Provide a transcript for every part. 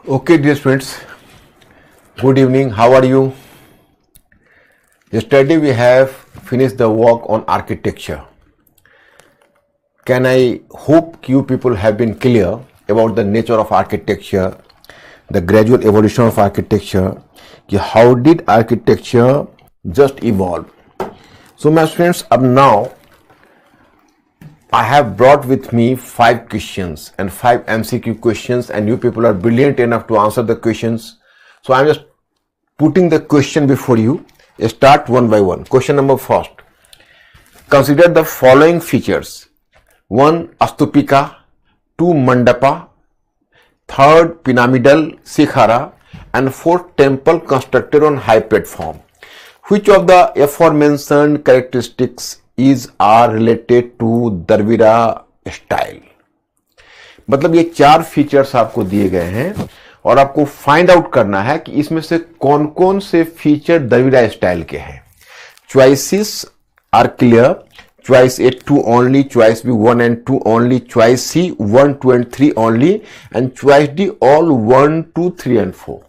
Okay, dear students, good evening. How are you? Yesterday we have finished the work on architecture. Can I hope you people have been clear about the nature of architecture, the gradual evolution of architecture, how did architecture just evolve? So my students, up now I have brought with me 5 questions and 5 MCQ questions, and you people are brilliant enough to answer the questions. So I'm just putting the question before you. Start one by one. Question number first. Consider the following features. 1. Astupika, 2. Mandapa, 3rd pyramidal Shikhara, and 4th temple constructed on high platform. Which of the aforementioned characteristics are related to Dravida style? मतलब ये 4 features आपको दिए गए हैं और आपको find out करना है कि इसमें से कौन कौन से फीचर द्रविड़ा स्टाइल के हैं. Choices are clear. Choice A 2 only, choice B 1 and 2 only, choice C 1, 2 and 3 only, and choice D all 1, 2, 3 and 4.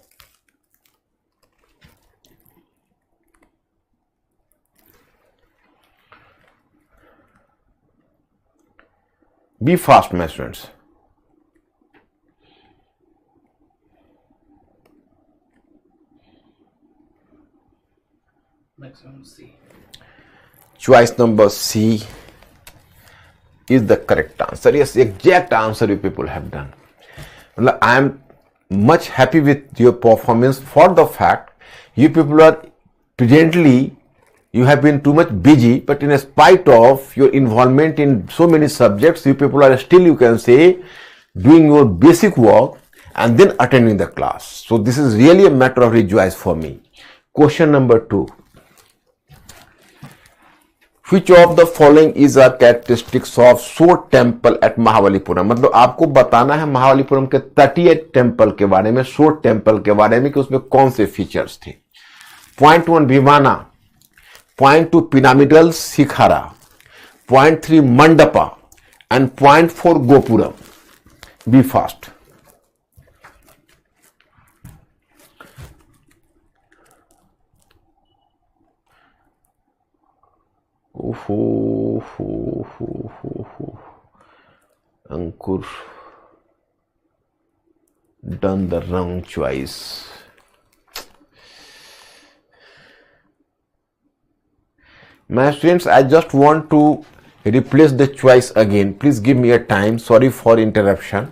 Be fast, my students. Maximum C. Choice number C is the correct answer. Yes, exact answer you people have done. I am much happy with your performance for the fact you people are presently, you have been too much busy, but in spite of your involvement in so many subjects, you people are still, you can say, doing your basic work and then attending the class. So this is really a matter of rejoice for me. Question number 2. Which of the following is a characteristics of Shore Temple at Mahabalipuram? मतलब आपको बताना है महाबलीपुरम के तटीय temple के बारे में, शोर टेम्पल के बारे में, कि उसमें कौन से फीचर्स थे. Point 1 vimana, point 2 pyramidal shikhara, point 3 mandapa and point 4 gopuram. Be fast. Ankur done the wrong choice. My students, I just want to replace the choice again. Please give me a time. Sorry for interruption.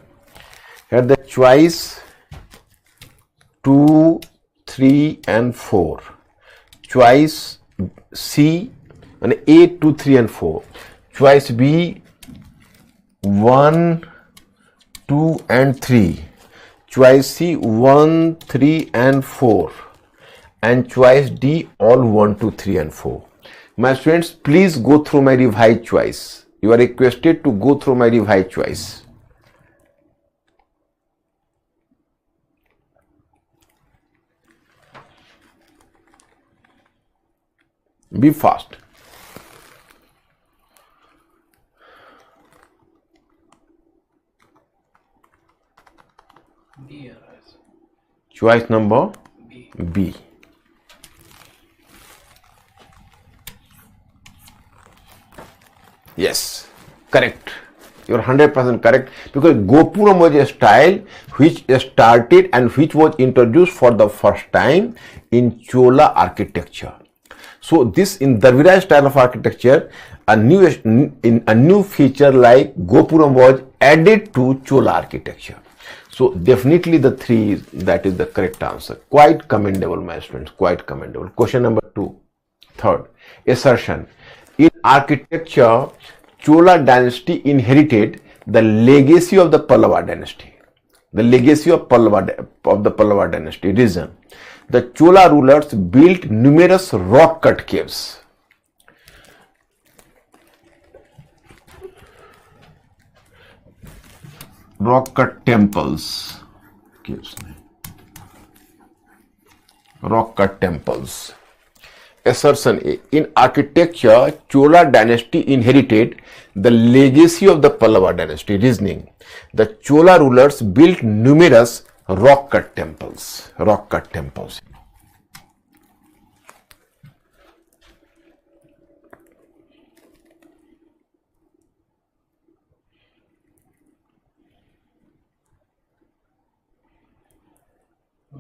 Here the choice 2, 3 and 4. Choice C and A 2, 3 and 4. Choice B 1, 2 and 3. Choice C 1, 3 and 4. And choice D all 1, 2, 3 and 4. My students, please go through my revised choice. You are requested to go through my revised choice. Be fast. B. Choice number B. Yes, correct. You are 100% correct, because Gopuram was a style which started and which was introduced for the first time in Chola architecture. So this in দ্রবিড়া style of architecture, a new feature like Gopuram was added to Chola architecture. So definitely the 3 that is the correct answer. Quite commendable, my students. Quite commendable. Question number 2. Third, assertion. In architecture, Chola dynasty inherited the legacy of the Pallava dynasty. The legacy of the Pallava dynasty. Reason: the Chola rulers built numerous rock-cut caves. Rock-cut temples. Caves. Rock-cut temples. Assertion A. In architecture, Chola dynasty inherited the legacy of the Pallava dynasty. Reasoning: the Chola rulers built numerous rock cut temples. Rock cut temples.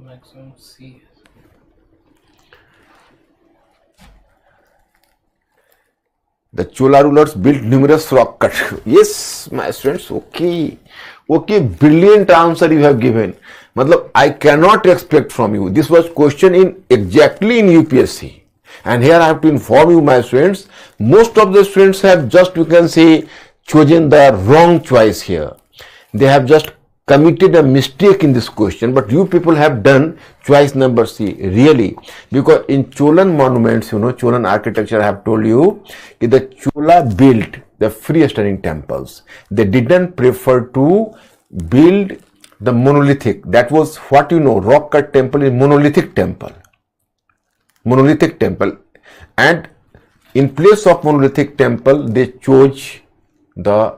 Maximum C. The Chola rulers built numerous rock cut. Yes, my students. Okay, okay. Brilliant answer you have given. मतलब I cannot expect from you. This was question in exactly in UPSC, and here I have to inform you, my students. Most of the students have just, you can say, chosen the wrong choice here. They have just committed a mistake in this question, but you people have done choice number C, really, because in Cholan monuments, Cholan architecture, I have told you, the Chola built the freestanding temples. They didn't prefer to build the monolithic. That was what rock cut temple is monolithic temple. Monolithic temple. And in place of monolithic temple, they chose the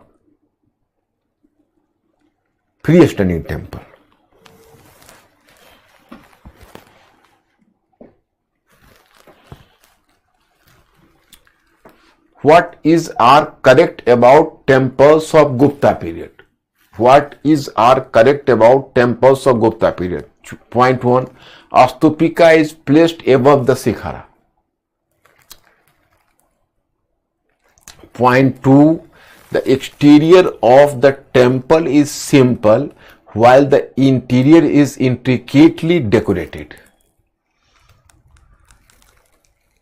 freestanding temple. What is our correct about temples of Gupta period? What is our correct about temples of Gupta period? Point 1. A stupika is placed above the shikhara. Point 2. The exterior of the temple is simple while the interior is intricately decorated.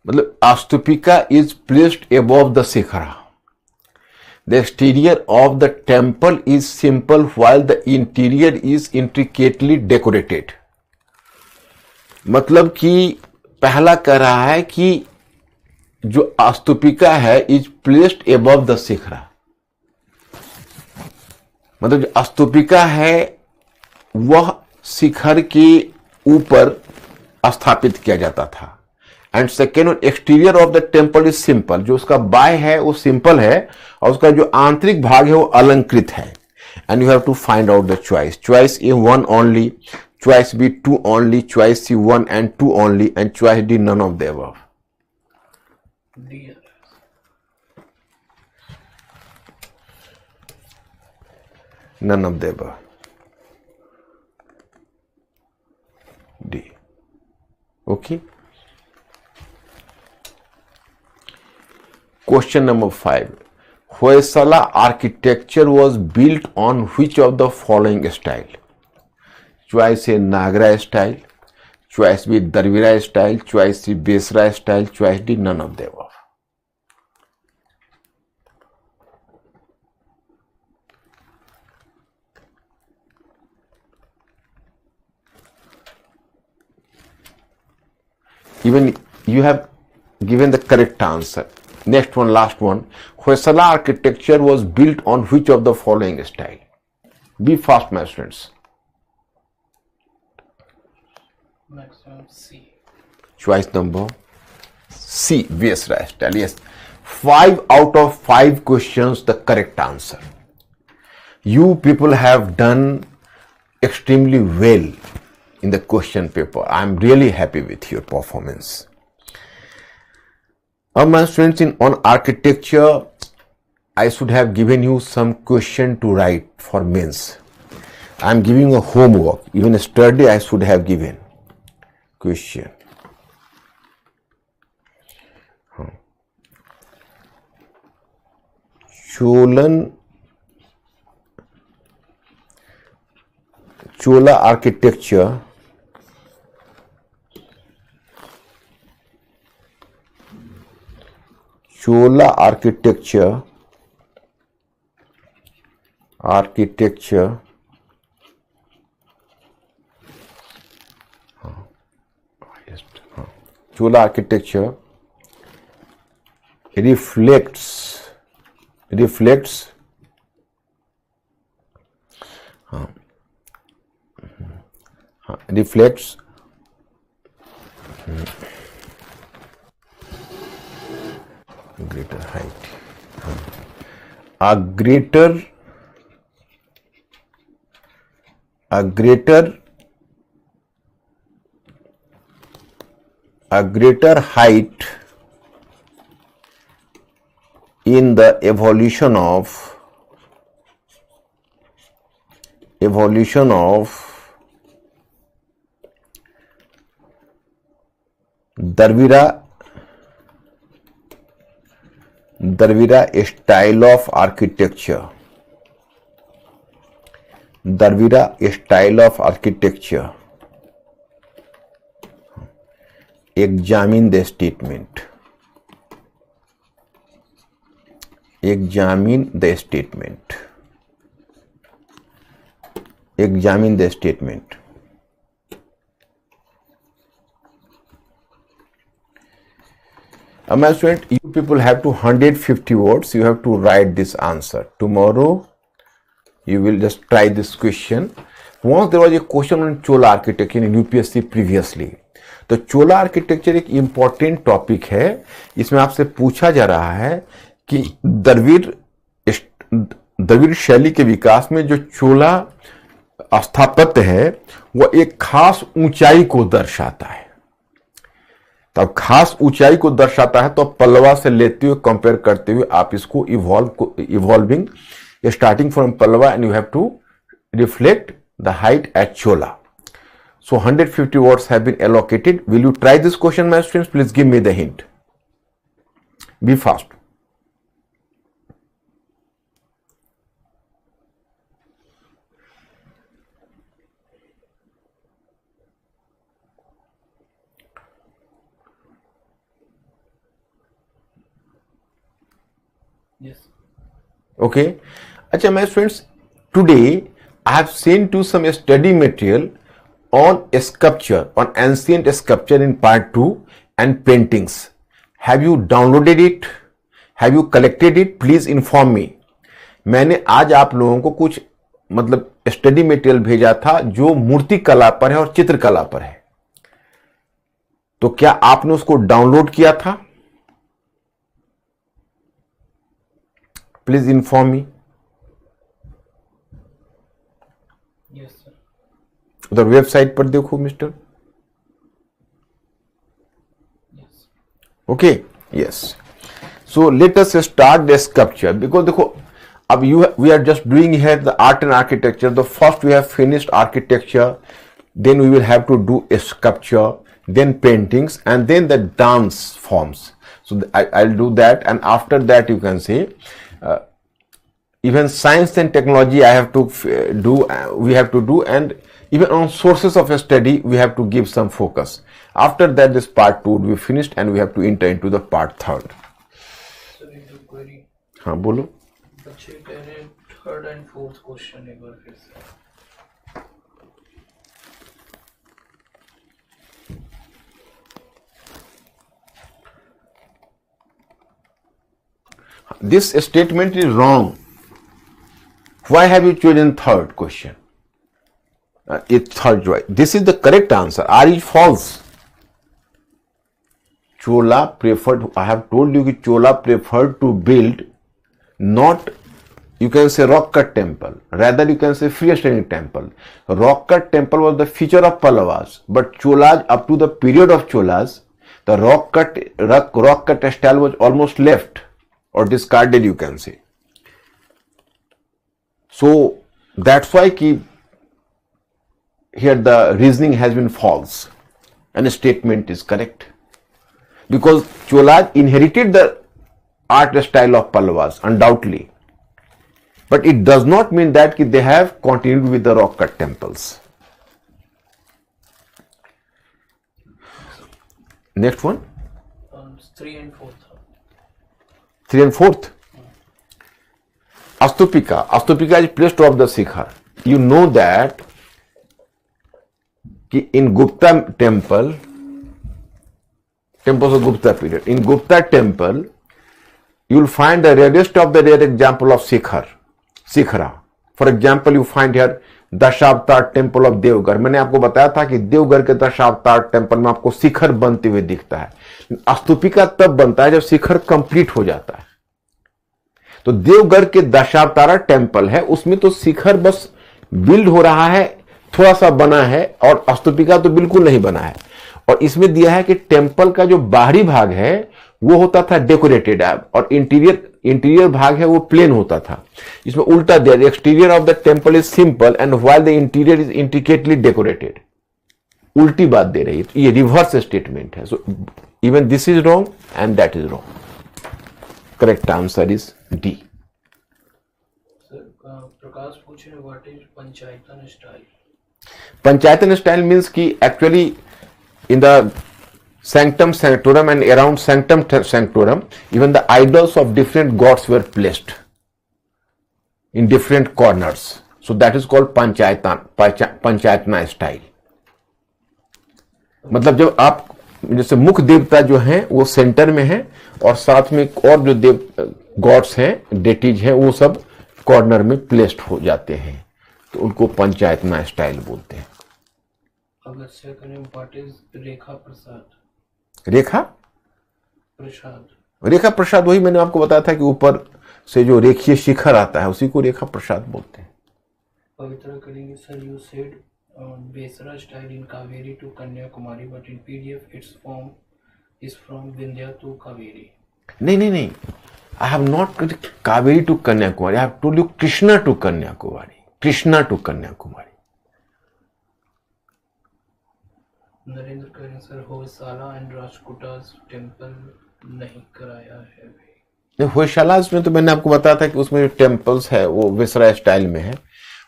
A stupika is placed above the shikhara. The exterior of the temple is simple while the interior is intricately decorated. मतलब कि पहला कह रहा है कि जो स्तूपिका है is placed above the shikhara, मतलब जो स्तूपिका है वह शिखर के ऊपर स्थापित किया जाता था. And second, exterior of the temple is simple. जो उसका बाय है वो सिंपल है और उसका जो आंतरिक भाग है वो अलंकृत है. And you have to find out the choice. Choice A 1 only, choice B 2 only, choice C 1 and 2 only, and choice D none of the above. None of the above. D. Okay. Question number 5. Hoysala architecture was built on which of the following style? Choice A, Nagara style. Choice B, Darvira style. Choice C, Besra style. Choice D, none of the above. Even you have given the correct answer. Next one, last one. Hoysala architecture was built on which of the following style? Be fast, my students. Maximum C. Choice number C, Vesra style. Yes. 5 out of 5 questions the correct answer. You people have done extremely well in the question paper. I am really happy with your performance. My students, on architecture, I should have given you some question to write for mains. I am giving a homework. Even yesterday I should have given question. Chola architecture Chola architecture Chola architecture reflects greater height, a greater a greater height in the evolution of Darvira style of architecture. Darvira style of architecture. Examine the statement. Examine the statement. Examine the statement. My student, you people have to 150 words. You have to write this answer. Tomorrow, you will just try this question. Once there was a question on Chola architecture in UPSC previously. तो चोला architecture एक important topic है. इसमें आपसे पूछा जा रहा है कि द्रविड़ शैली के विकास में जो चोला स्थापत्य है वह एक खास ऊंचाई को दर्शाता है. तब खास ऊंचाई को दर्शाता है तो पल्लवा से लेते हुए कंपेयर करते हुए आप इसको evolving starting from Pallava and you have to reflect the height at Chola. So 150 words have been allocated. Will you try this question, my students? Please give me the hint. Be fast. Yes. Okay. Acha, my students, today I have sent you some study material on sculpture, on ancient sculpture in part 2 and paintings. Have you downloaded it? Have you collected it? Please inform me. मैंने आज आप लोगों को कुछ मतलब study material भेजा था जो मूर्ति कला पर है और चित्रकला पर है. तो क्या आपने उसको डाउनलोड किया था? Please inform me. Yes, sir. उधर वेबसाइट पर देखो mister. Yes. Okay, yes. So let us start the sculpture. Because देखो अब we are just doing here the art and architecture. The first we have finished architecture, then we will have to do sculpture, then paintings, and then the dance forms. So I'll do that, and after that you can say even science and technology I have to do, we have to do, and even on sources of study we have to give some focus. After that this part 2 will be finished and we have to enter into the part 3rd. So we do query. हाँ बोलो. बच्चे कह रहे हैं third and fourth question एक बार फिर से. This statement is wrong. Why have you chosen third question? It's third right. This is the correct answer. R is false. Chola preferred, I have told you that Chola preferred to build not, you can say rock cut temple, rather you can say freestanding temple. Rock cut temple was the feature of Pallavas, but Cholas up to the period of Cholas, the rock cut style was almost left or discarded, you can say. So that's why here the reasoning has been false and the statement is correct, because Cholas inherited the art style of Pallavas undoubtedly, but it does not mean that they have continued with the rock cut temples. Next one. 3 and 4th. 3 and 4th. Astupika. Astupika is placed of the Shikhar. You know that in Gupta temple, temples of Gupta period, in Gupta temple, you will find the rarest of the rare example of Shikhara. For example, you find here Dashavatar temple of Deoghar. मैंने आपको बताया था कि देवघर के Dashavatar temple में आपको शिखर बनते हुए दिखता है. स्तूपिका तब बनता है जब शिखर कंप्लीट हो जाता है. तो देवघर के दशावतारा टेम्पल है, उसमें तो शिखर बस बिल्ड हो रहा है, थोड़ा सा बना है, और स्तूपिका तो बिल्कुल नहीं बना है. और इसमें दिया है कि टेम्पल का जो बाहरी भाग है वो होता था डेकोरेटेड, और इंटीरियर भाग है वो प्लेन होता था। इसमें उल्टा दिया, exterior of the temple is simple and while the interior is intricately decorated. उल्टी बात दे रही है, तो ये रिवर्स स्टेटमेंट है। So even this is wrong and that is wrong. Correct answer is D. Prakash पूछ रहे what is panchayatana style? Panchayatana style means कि actually in the sanctum sanctorum and around sanctum sanctorum, even the idols of different gods were placed in different corners. So that is called panchayatana style. मतलब जब आप जैसे मुख्य देवता जो हैं वो सेंटर में हैं और साथ में और जो देव गॉड्स हैं, डेटीज हैं, वो सब कॉर्नर में प्लेस्ड हो जाते हैं, तो उनको पंचायतना स्टाइल बोलते हैं। अगर सेकंड व्हाट इज रेखा प्रसाद? रेखा प्रसाद, रेखा प्रसाद वही मैंने आपको बताया था कि ऊपर से जो रेखीय शिखर आता है उसी को रेखा प्रसाद बोलते हैं। पवित्र करेंगे sir, you said Vesara style in Kaveri to Kanyakumari but in PDF it's form is from Vindhya to Kaveri. नहीं, I have not Kaveri to Kanyakumari, I have told you Krishna to Kanyakumari, Krishna to Kanyakumari. Narendra करें sir, Hoysala and Rashtrakutas temple नहीं कराया है भाई। होयसाला में तो मैंने आपको बताया था कि उसमें जो टेम्पल्स है वो विसरा स्टाइल में है,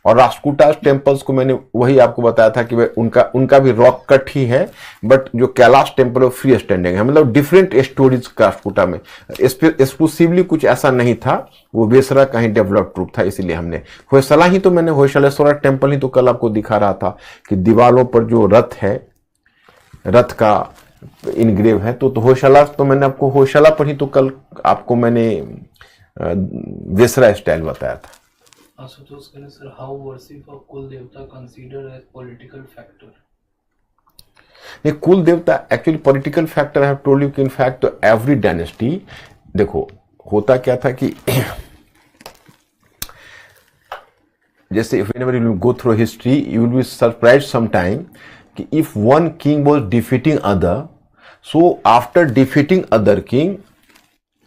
और राजकोटास टेम्पल्स को मैंने वही आपको बताया था कि उनका भी रॉक कट ही है, बट जो कैलाश टेम्पल वो फ्री स्टैंडिंग है। मतलब डिफरेंट स्टोरीज राजकोटा में, एक्सक्लूसिवली कुछ ऐसा नहीं था, वो बेसरा का ही डेवलप्ड रूप था, इसीलिए हमने होयसाला ही तो मैंने होयसालेश्वरा टेम्पल ही तो कल आपको दिखा रहा था कि दीवारों पर जो रथ है, रथ का इनग्रेव है, तो होयसाला तो मैंने आपको होयसाला पर ही तो कल आपको मैंने वेसरा स्टाइल बताया था। आशुतोष करें सर, हाउ वर्शिप ऑफ कुल देवता कंसीडर एज पॉलिटिकल फैक्टर? नहीं, कुल देवता actually political factor. I have told you कि इन फैक्ट तो एवरी डायनेस्टी, देखो होता क्या था कि जैसे whenever you will go through history you will be surprised sometime कि if one king was defeating other, so after defeating other king,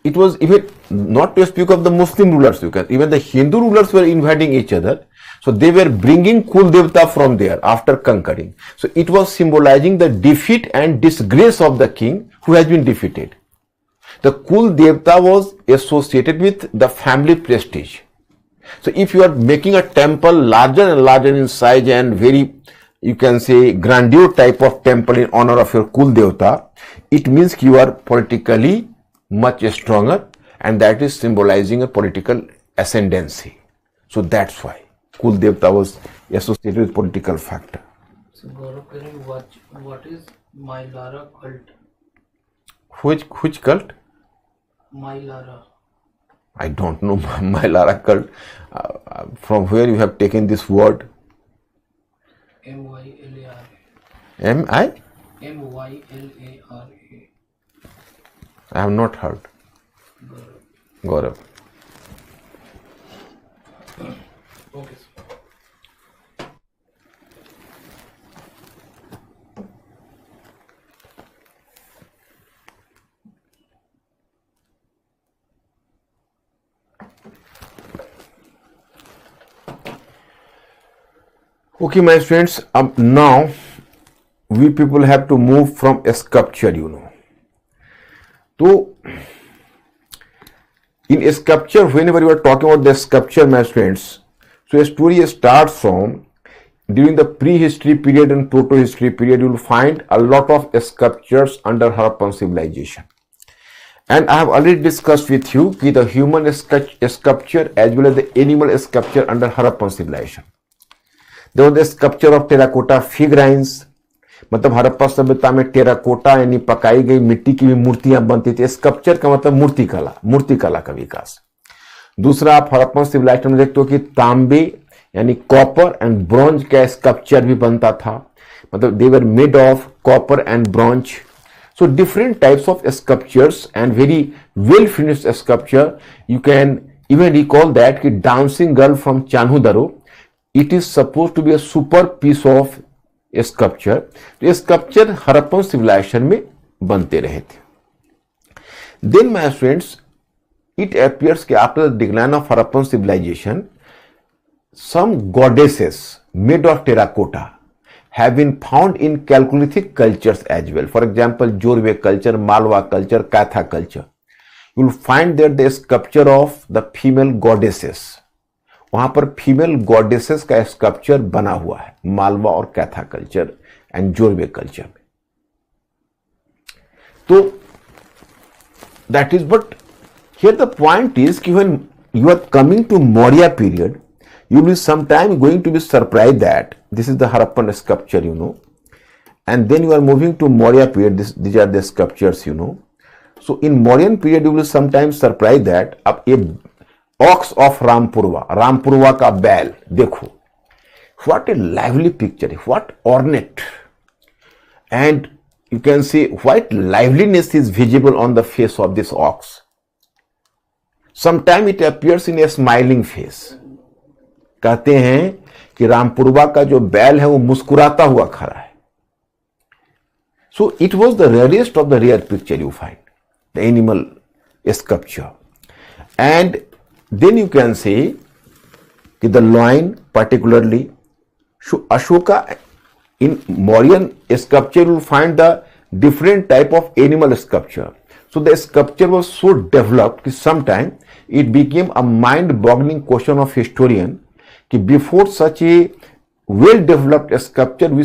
it was even not to speak of the Muslim rulers, you can even the Hindu rulers were invading each other, so they were bringing Kul Devta from there after conquering. So it was symbolizing the defeat and disgrace of the king who has been defeated. The Kul Devta was associated with the family prestige. So if you are making a temple larger and larger in size and very, you can say, grandeur type of temple in honor of your Kul Devta, it means you are politically much stronger, and that is symbolizing a political ascendancy. So that's why Kul Devta was associated with political factor. So Gaurav Karim, what is Mylara cult? Which cult? Mylara. I don't know Mylara cult. From where you have taken this word? M-Y-L-A-R-A. M-I? M-Y-L-A-R-A. I have not heard. Gaurav. Okay, sir. Okay, my friends, now we people have to move from a sculpture, you know. So, in a sculpture, whenever you are talking about the sculpture, my friends, so a story starts from during the prehistory period and proto-history period. You will find a lot of sculptures under Harappan civilization. And I have already discussed with you the human sculpture as well as the animal sculpture under Harappan civilization. There was the sculpture of terracotta figurines, मतलब हड़प्पा सभ्यता में terracotta यानी पकाई गई मिट्टी की भी मूर्तियां बनती थी। स्कल्पचर का मतलब मूर्तिकला का विकास। दूसरा, आप हड़प्पन सिविलाइजेशन में देखते हो कि तांबे यानी कॉपर एंड ब्रॉन्ज का स्कल्पचर भी बनता था, मतलब they were made of copper and bronze. So different types of sculptures and very well finished sculpture. You can even recall that कि dancing girl from Chanhu Daro, it is supposed to be a super piece of sculpture, तो sculpture Harappan civilisation में बनते रहे थे. Then my students, it appears that after the decline of Harappan civilization, some goddesses made of terracotta have been found in Chalcolithic cultures as well. For example, Jorwe culture, Malwa culture, Katha culture. You will find there the sculpture of the female goddesses. वहां पर female goddesses का sculpture बना हुआ है मालवा और कैथा culture and Jorwe culture में. तो that is, but here the point is कि when you are coming to Maurya period, you will be sometime going to be surprised that this is the Harappan sculpture, you know, and then you are moving to Maurya period. These are the sculptures, you know. So in Mauryan period, you will sometimes surprised that अब ये ox of Rampurva का बैल देखो, what a lively picture, what ornate, and you can see what liveliness is visible on the face of this ox. Sometimes it appears in a smiling face. कहते हैं कि रामपुरवा का जो बैल है वो मुस्कुराता हुआ खड़ा है. So it was the rarest of the rare picture you find, the animal sculpture. And then you can say कि the loin particularly, Ashoka in Mauryan sculpture you will find the different type of animal sculpture. So the sculpture was so developed that sometimes it became a mind-boggling question of historian that before such a well-developed sculpture we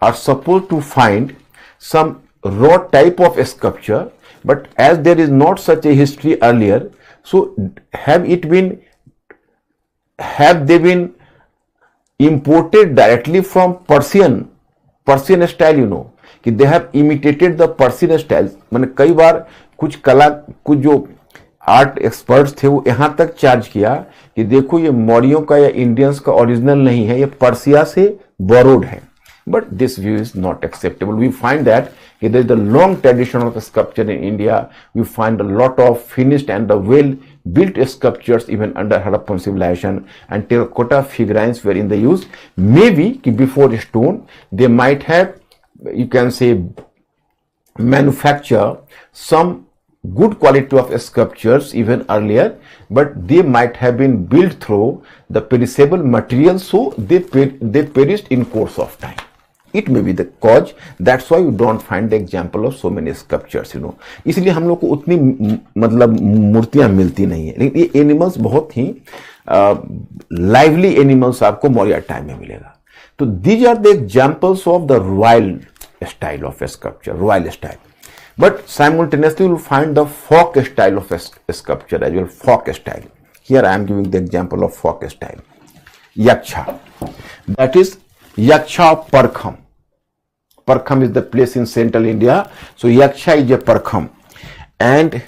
are supposed to find some raw type of sculpture, but as there is not such a history earlier, so have they been imported directly from Persian style, you know, कि they have imitated the Persian style. मैंने कई बार कुछ जो art experts थे वो यहां तक charge किया कि देखो ये मौर्यों का या इंडियंस का ओरिजिनल नहीं है, ये पर्सिया से बोरोड है. But this view is not acceptable. We find that there is the long tradition of sculpture in India. We find a lot of finished and the well built sculptures even under Harappan civilization, and terracotta figurines were in the use. Maybe before stone they might have, you can say, manufacture some good quality of sculptures even earlier, but they might have been built through the perishable material, so they perished in course of time. It may be the cause. That's why you don't find the example of so many sculptures, you know. इसलिए हम लोग को उतनी मतलब मूर्तियां मिलती नहीं है, लेकिन ये एनिमल्स बहुत ही लाइवली एनिमल्स आपको मौर्य टाइम में मिलेगा. तो these are the examples of the royal style of a sculpture, royal style. But simultaneously you will find the folk style of a sculpture as well, folk style. Here I am giving the example of folk style. Yaksha, that is Yaksha of Parkham. Parkham is the place in central India. So Yaksha is a Parkham. And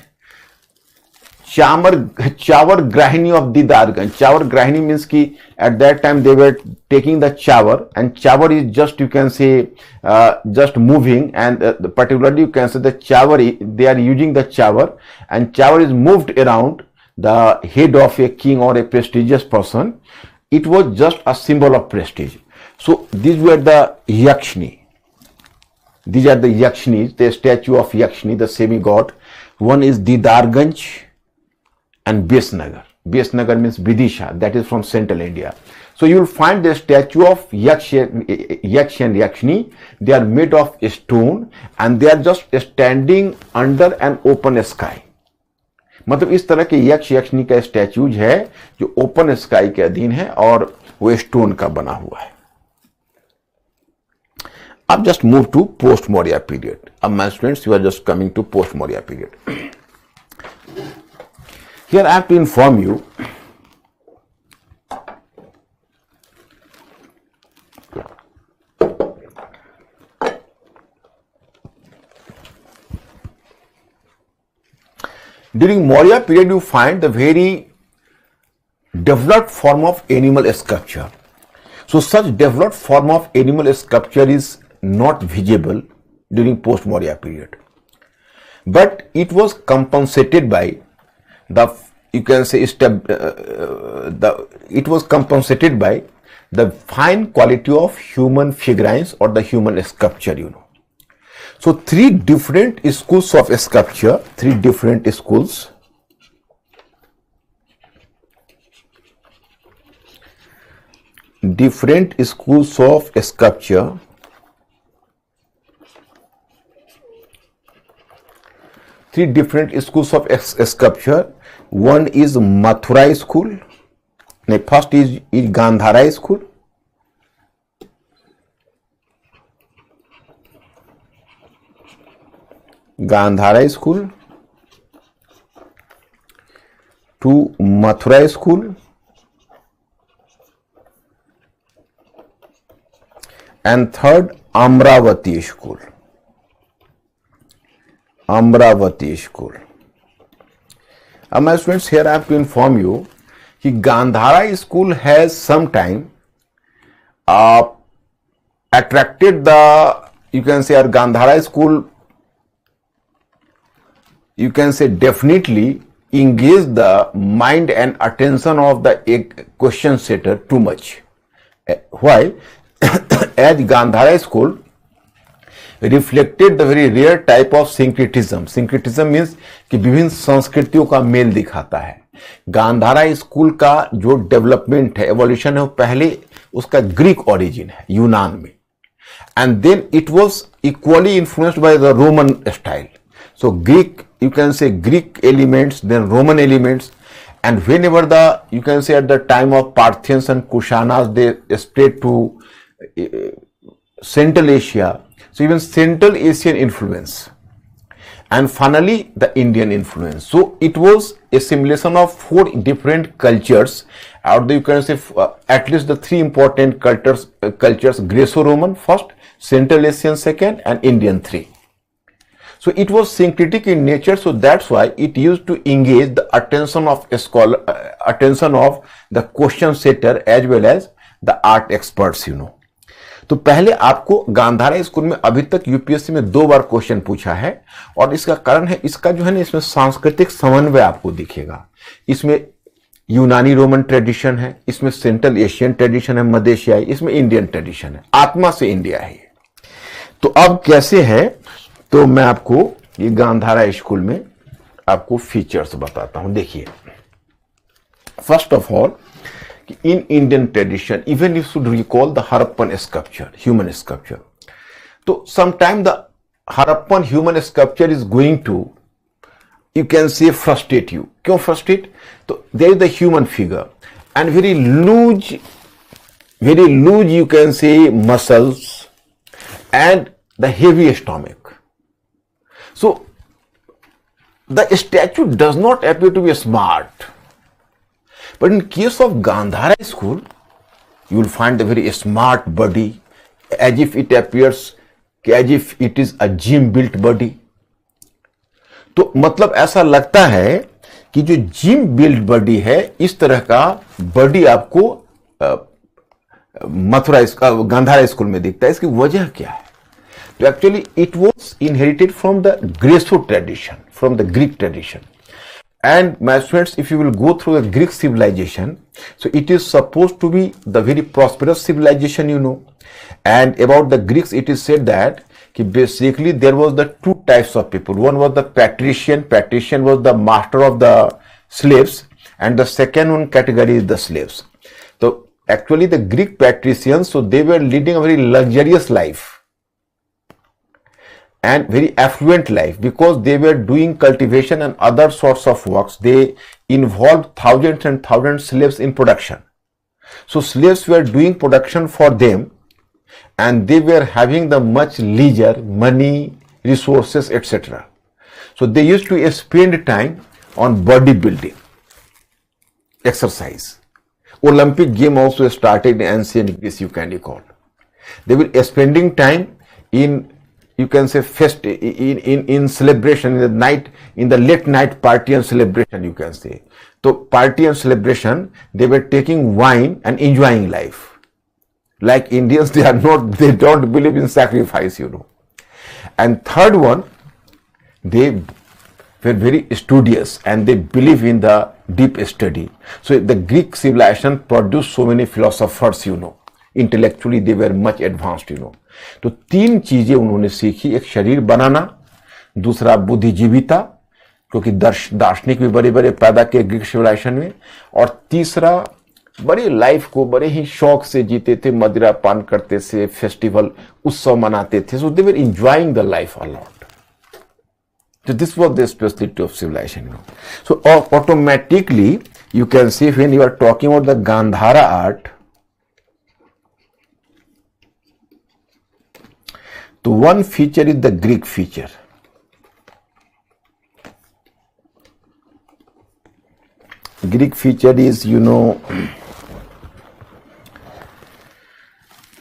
Chawar Grahini of Didarganj. Chawar Grahini means ki at that time they were taking the chawar, and chawar is just, you can say, just moving, and particularly you can say the chawar, they are using the chawar, and chawar is moved around the head of a king or a prestigious person. It was just a symbol of prestige. So these were the Yakshni. These are the Yakshnis, the statue of Yakshni, the semi-god. One is Didarganj and Besnagar. Besnagar means Vidisha, that is from central India. So you will find the statue of Yaksh and Yakshni. They are made of stone and they are just standing under an open sky. मतलब इस तरह के यक्ष यक्षनी का statues है जो open sky के अधीन है और वो स्टोन का बना हुआ है. अब just move to post-Maurya period. अब my students, you are just coming to post-Maurya period. Here I have to inform you during Maurya period you find the very developed form of animal sculpture. So such developed form of animal sculpture is not visible during post-Maurya period, but it was compensated by the, you can say, it was compensated by the fine quality of human figurines or the human sculpture, you know. So three different schools of sculpture, three different schools. Different schools of sculpture. Three different schools of sculpture. One is Mathura school. First is Gandhara school. Gandhara school. Two, Mathura school. And third, Amravati school. Amravati school. My students, here I have to inform you that Gandhara school has sometime attracted the, you can say, our Gandhara school, you can say, definitely engage the mind and attention of the question setter too much. Why? As Gandhara school reflected the very rare type of syncretism. Syncretism means कि विभिन्न संस्कृतियों का mail दिखाता है. Gandhara school का जो development है, evolution है, वो पहले उसका ग्रीक ओरिजिन है, यूनान में, and then it was equally influenced by the Roman style. So Greek, you can say Greek elements, then Roman elements, and whenever the, you can say at the time of Parthians and Kushanas, they spread to Central Asia. So even Central Asian influence, and finally the Indian influence. So it was a simulation of four different cultures, or you can say at least the three important cultures, Greco-Roman first, Central Asian second, and Indian three. So it was syncretic in nature, so that's why it used to engage the attention of a scholar, attention of the question setter as well as the art experts, you know. तो पहले आपको Gandhara school में अभी तक UPSC में 2 बार question पूछा है, और इसका कारण है, इसका जो है ना, इसमें सांस्कृतिक समन्वय आपको दिखेगा. इसमें यूनानी रोमन ट्रेडिशन है, इसमें सेंट्रल एशियन ट्रेडिशन है, मध्य एशियाई, इसमें इंडियन ट्रेडिशन है, आत्मा से इंडिया है. तो अब कैसे है, तो मैं आपको ये गांधारा स्कूल में आपको फीचर्स बताता हूं. देखिए, first of all, in Indian tradition, even you should recall the Harappan sculpture, human sculpture. So sometimes the Harappan human sculpture is going to, you can say, frustrate you. क्यों frustrate? So there is the human figure and very loose, you can say, muscles and the heavy stomach. So the statue does not appear to be smart. But in case of Gandhara school, you will find a very smart body, as if it appears, as if it is a gym built body. तो मतलब ऐसा लगता है कि जो gym build body है, इस तरह का बॉडी आपको गांधारा स्कूल में दिखता है. इसकी वजह क्या है? तो actually it was inherited from the Gresso tradition, from the Greek tradition. And my students, if you will go through the Greek civilization, so it is supposed to be the very prosperous civilization, you know. And about the Greeks, it is said that basically there was the 2 types of people. One was the patrician. Patrician was the master of the slaves, and the second one category is the slaves. So actually the Greek patricians, so they were leading a very luxurious life and very affluent life, because they were doing cultivation and other sorts of works. They involved thousands and thousands of slaves in production. So slaves were doing production for them, and they were having the much leisure, money, resources, etc. So they used to spend time on bodybuilding, exercise. Olympic game also started in ancient Greece, you can recall. They were spending time in, you can say, fest in celebration, in the night, in the late night party and celebration, you can say. So party and celebration, they were taking wine and enjoying life. Like Indians, they don't believe in sacrifice, you know. And third one, they were very studious and they believe in the deep study. So the Greek civilization produced so many philosophers, you know. Intellectually they were much advanced, तो 3 चीजें उन्होंने सीखी, एक शरीर बनाना, दूसरा बुद्धिजीविता, क्योंकि दार्शनिक भी बड़े बड़े पैदा किए ग्रीक सिविलाइजेशन में, और तीसरा बड़े लाइफ को बड़े ही शौक से जीते थे, मदिरा पान करते थे, फेस्टिवल उत्सव मनाते थे, so they were enjoying the life a lot. So this was the specialty of civilization. So automatically you can see when you are talking about the Gandhara art, the one feature is the Greek feature. Greek feature is,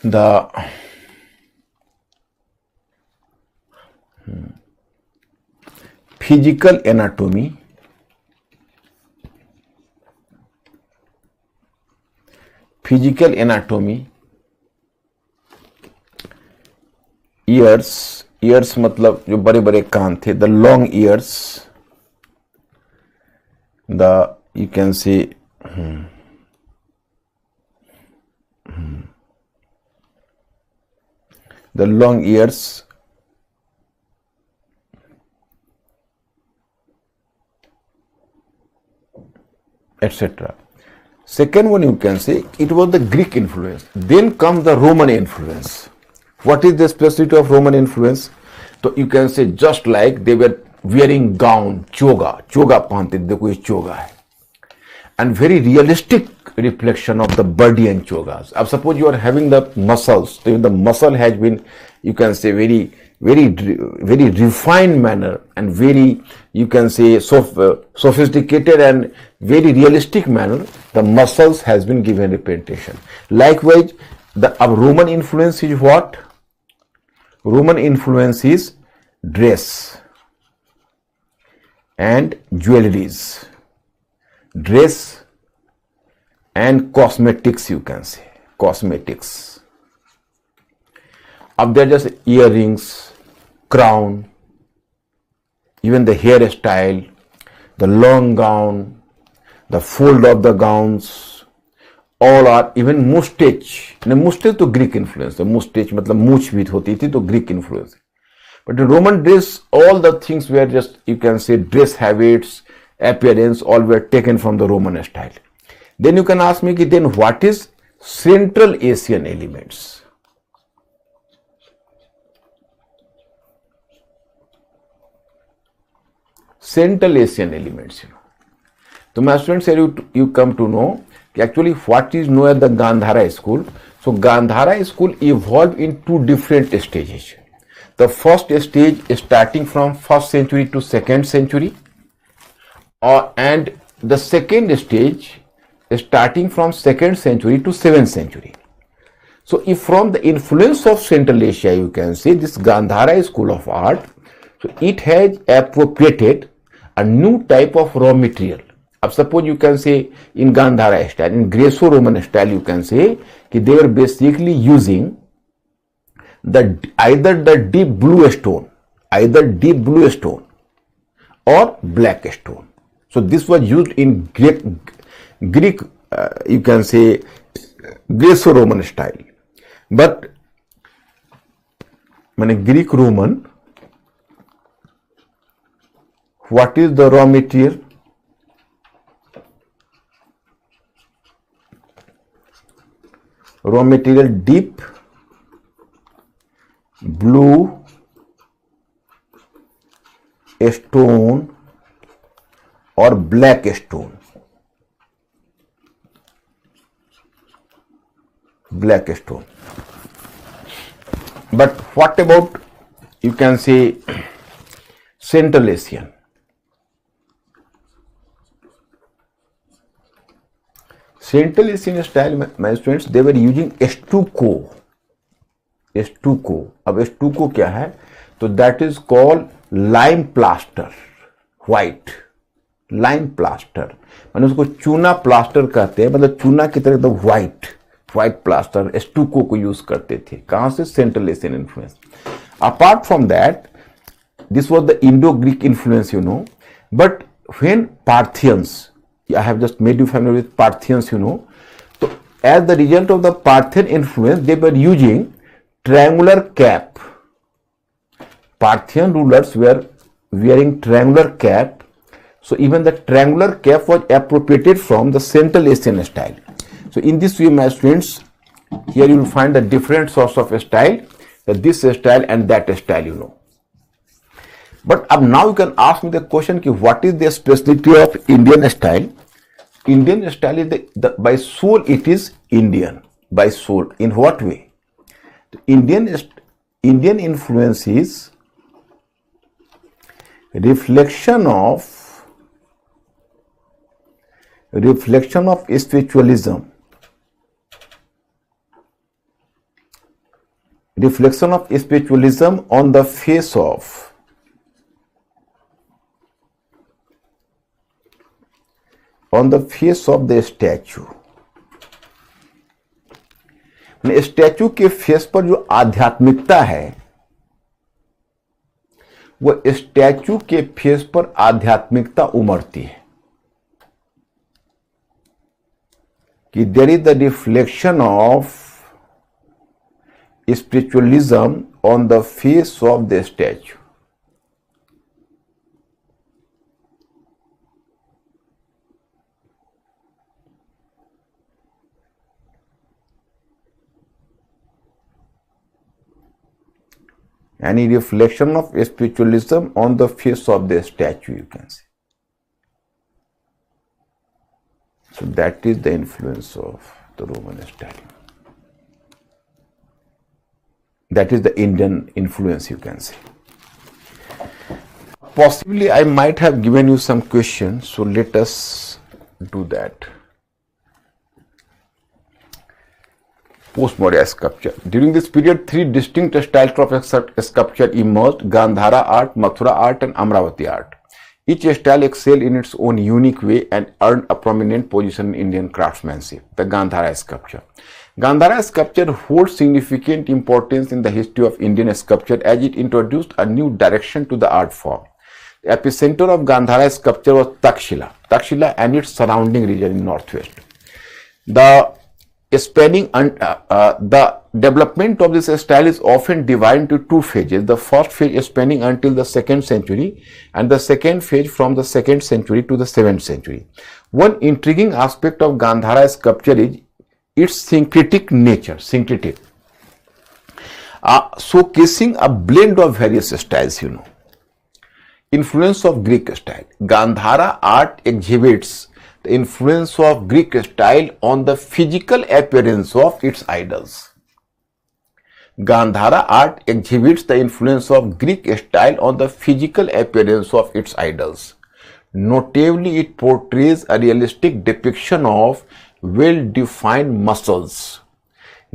the physical anatomy, ears मतलब जो बड़े बड़े कान थे, the long ears, you can see the long ears, etc. Second one, you can say it was the Greek influence. Then comes the Roman influence. What is the specialty of Roman influence? So you can say just like they were wearing gown, choga पहनते, देखो ये चोगा है, and very realistic reflection of the body and chogas. अब suppose you are having the muscles, so the muscle has been, you can say very refined manner and very, you can say sophisticated and very realistic manner, the muscles has been given representation. Likewise, the Roman influence is what? Roman influence is dress and jewelries, dress and cosmetics, you can say, cosmetics. Up there just earrings, crown, even the hairstyle, the long gown, the fold of the gowns, all are, even mustache. Mustache to Greek influence. The mustache मतलब मूछ भी होती थी तो Greek influence. But the Roman dress, all the things were just, you can say, dress habits, appearance, all were taken from the Roman style. Then you can ask me, then what is Central Asian elements? Central Asian elements, So my students, you come to know actually what is known as the Gandhara school. So Gandhara school evolved in 2 different stages. The first stage is starting from 1st century to 2nd century, and the second stage is starting from 2nd century to 7th century. So if from the influence of Central Asia, you can say this Gandhara school of art, so it has appropriated a new type of raw material. अब suppose you can say in Gandhara style, in Greco-Roman style, you can say that they were basically using either the deep blue stone or black stone. So this was used in Greek, you can say Greco-Roman style. But when Greek-Roman, what is the raw material? Raw material deep blue stone or black stone. But what about, you can say, Central Asian? Central Asian style, my students, they were using stucco. अब stucco क्या है? तो that is called lime plaster, white lime plaster. मैंने उसको चूना plaster कहते हैं, मतलब चूना की तरह एकदम व्हाइट प्लास्टर स्टूको को यूज करते थे. कहां से? Central Asian influence. Apart from that, this was the Indo-Greek influence, but when Parthians, I have just made you familiar with Parthians, so as the result of the Parthian influence, they were using triangular cap. Parthian rulers were wearing triangular cap, so even the triangular cap was appropriated from the Central Asian style. So in this way, my students, here you will find the different sorts of style, this style and that style, you know. But now you can ask me the question, what is the specialty of Indian style? Indian style is by soul it is Indian. By soul, in what way? The Indian influence is reflection of spiritualism. Reflection of spiritualism on the face of the statue. Statue के face पर जो आध्यात्मिकता है, वो statue के face पर आध्यात्मिकता उमड़ती है कि there is the reflection of spiritualism on the face of the statue. Any reflection of spiritualism on the face of the statue, you can see. So that is the influence of the Roman style. That is the Indian influence, you can see. Possibly I might have given you some questions, so let us do that. Post-Maurya sculpture. During this period, three distinct styles of sculpture emerged: Gandhara art, Mathura art and Amravati art. Each style excelled in its own unique way and earned a prominent position in Indian craftsmanship. The Gandhara sculpture. Gandhara sculpture holds significant importance in the history of Indian sculpture as it introduced a new direction to the art form. The epicenter of Gandhara sculpture was Takshila and its surrounding region in northwest. The development of this style is often divided into two phases. The first phase spanning until the 2nd century and the second phase from the 2nd century to the 7th century. One intriguing aspect of Gandhara sculpture is its syncretic nature, showcasing a blend of various styles, you know. Influence of Greek style. Gandhara art exhibits the influence of Greek style on the physical appearance of its idols. Gandhara art exhibits the influence of Greek style on the physical appearance of its idols. Notably, it portrays a realistic depiction of well-defined muscles.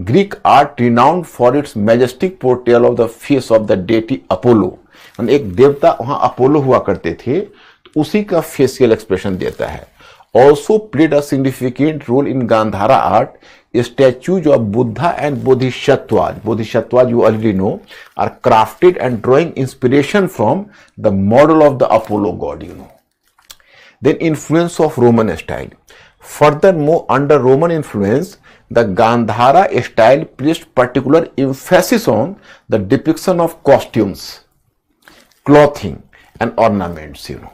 Greek art renowned for its majestic portrayal of the face of the deity Apollo. एक देवता वहां Apollo हुआ करते थे, तो उसी का facial expression देता है. Also played a significant role in Gandhara art. Statues of Buddha and Bodhisattvas you already know, are crafted and drawing inspiration from the model of the Apollo god, you know. Then influence of Roman style. Furthermore, under Roman influence, the Gandhara style placed particular emphasis on the depiction of costumes, clothing and ornaments, you know.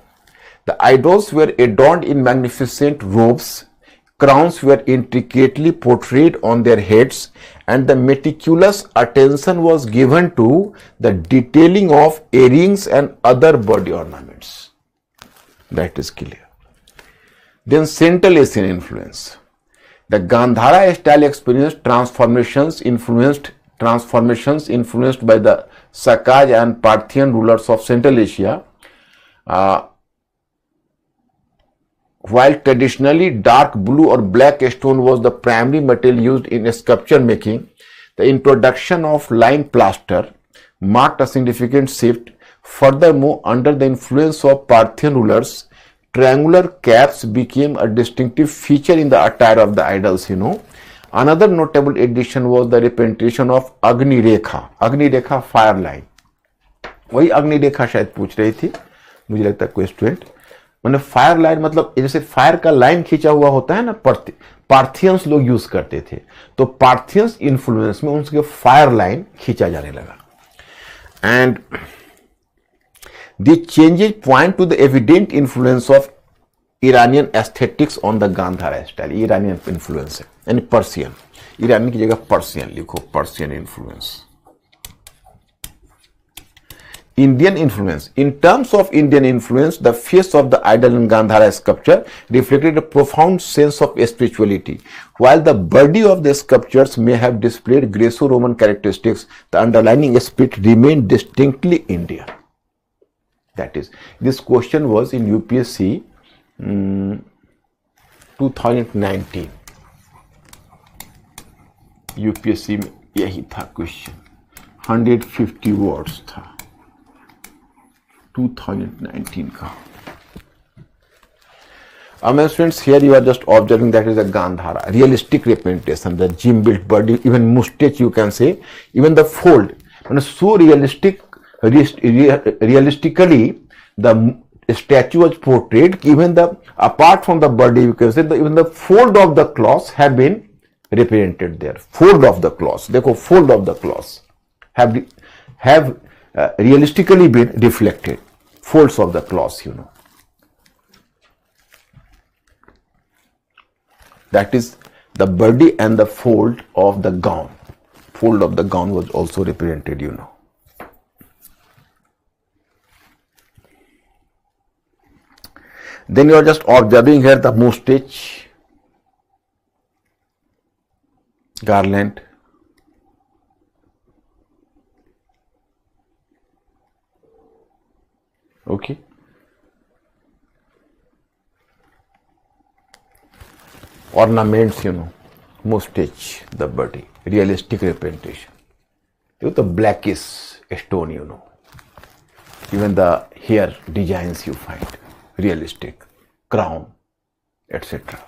The idols were adorned in magnificent robes, crowns were intricately portrayed on their heads, and the meticulous attention was given to the detailing of earrings and other body ornaments. That is clear. Then Central Asian influence. The Gandhara style experienced transformations influenced by the Sakaj and Parthian rulers of Central Asia. While traditionally dark blue or black stone was the primary material used in sculpture making, the introduction of lime plaster marked a significant shift. Furthermore, under the influence of Parthian rulers, triangular caps became a distinctive feature in the attire of the idols, you know. Another notable addition was the representation of Agni Rekha fire line. वही अग्नि रेखा शायद पूछ रही थी, मुझे लगता है कोई स्टूडेंट. मैंने फायर लाइन मतलब जैसे फायर का लाइन खींचा हुआ होता है ना पार्थियंस लोग यूज करते थे, तो पार्थियंस इन्फ्लुएंस में उनके फायर लाइन खींचा जाने लगा। And these changes point to the evident influence of Iranian aesthetics on the Gandhara style. Iranian influence है, यानी पर्सियन, ईरानी की जगह पर्सियन लिखो, Persian influence. Indian influence. In terms of Indian influence, the face of the idol in Gandhara sculpture reflected a profound sense of spirituality. While the body of the sculptures may have displayed Greco-Roman characteristics, the underlying spirit remained distinctly Indian. That is, this question was in UPSC 2019. UPSC में यही था question, 150 words था 2019 का. My friends, here you are just observing that is a Gandhara, realistic representation, the gym built body, even mustache you can say, even the fold, and so realistic, realistically the statue was portrayed. Even the apart from the body, you can say even the fold of the cloth have been represented there. Fold of the cloth, देखो fold of the cloth have realistically been reflected. Folds of the cloth, you know. That is the body and the fold of the gown. Fold of the gown was also represented, you know. Then you are just observing here the mustache, garland. Okay. Ornaments, you know, mustache, the body, realistic representation. You know, the blackish stone, you know, even the hair designs you find realistic, crown, etc.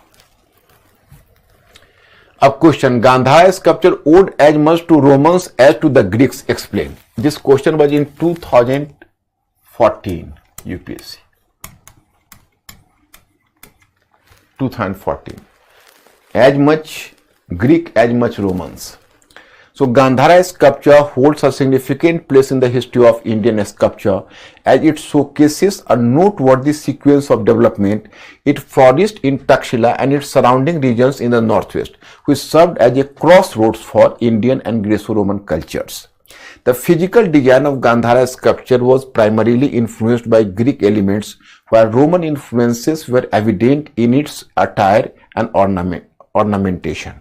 A question: Gandhara sculpture owed as much to Romans as to the Greeks. Explain. This question was in 2014 UPSC. 2014. As much Greek, as much Romans. So Gandhara sculpture holds a significant place in the history of Indian sculpture as it showcases a noteworthy sequence of development. It flourished in Takshila and its surrounding regions in the northwest, which served as a crossroads for Indian and Greco-Roman cultures. The physical design of Gandhara sculpture was primarily influenced by Greek elements, while Roman influences were evident in its attire and ornamentation.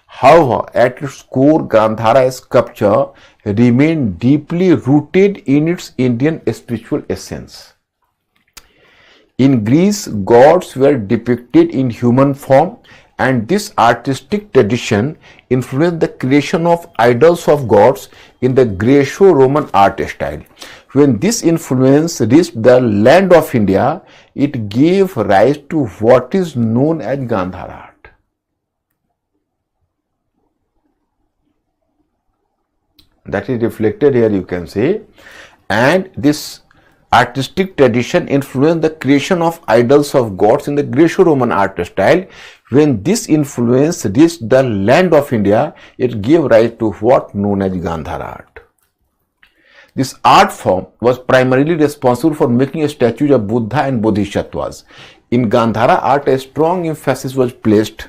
However, at its core, Gandhara sculpture remained deeply rooted in its Indian spiritual essence. In Greece, gods were depicted in human form, and this artistic tradition influenced the creation of idols of gods in the Greco-Roman art style. When this influence reached the land of India, it gave rise to what is known as Gandhara art. That is reflected here, you can say, and this artistic tradition influenced the creation of idols of gods in the Greco-Roman art style. When this influence reached the land of India, it gave rise to what known as Gandhara art. This art form was primarily responsible for making statues of Buddha and Bodhisattvas. In Gandhara art, a strong emphasis was placed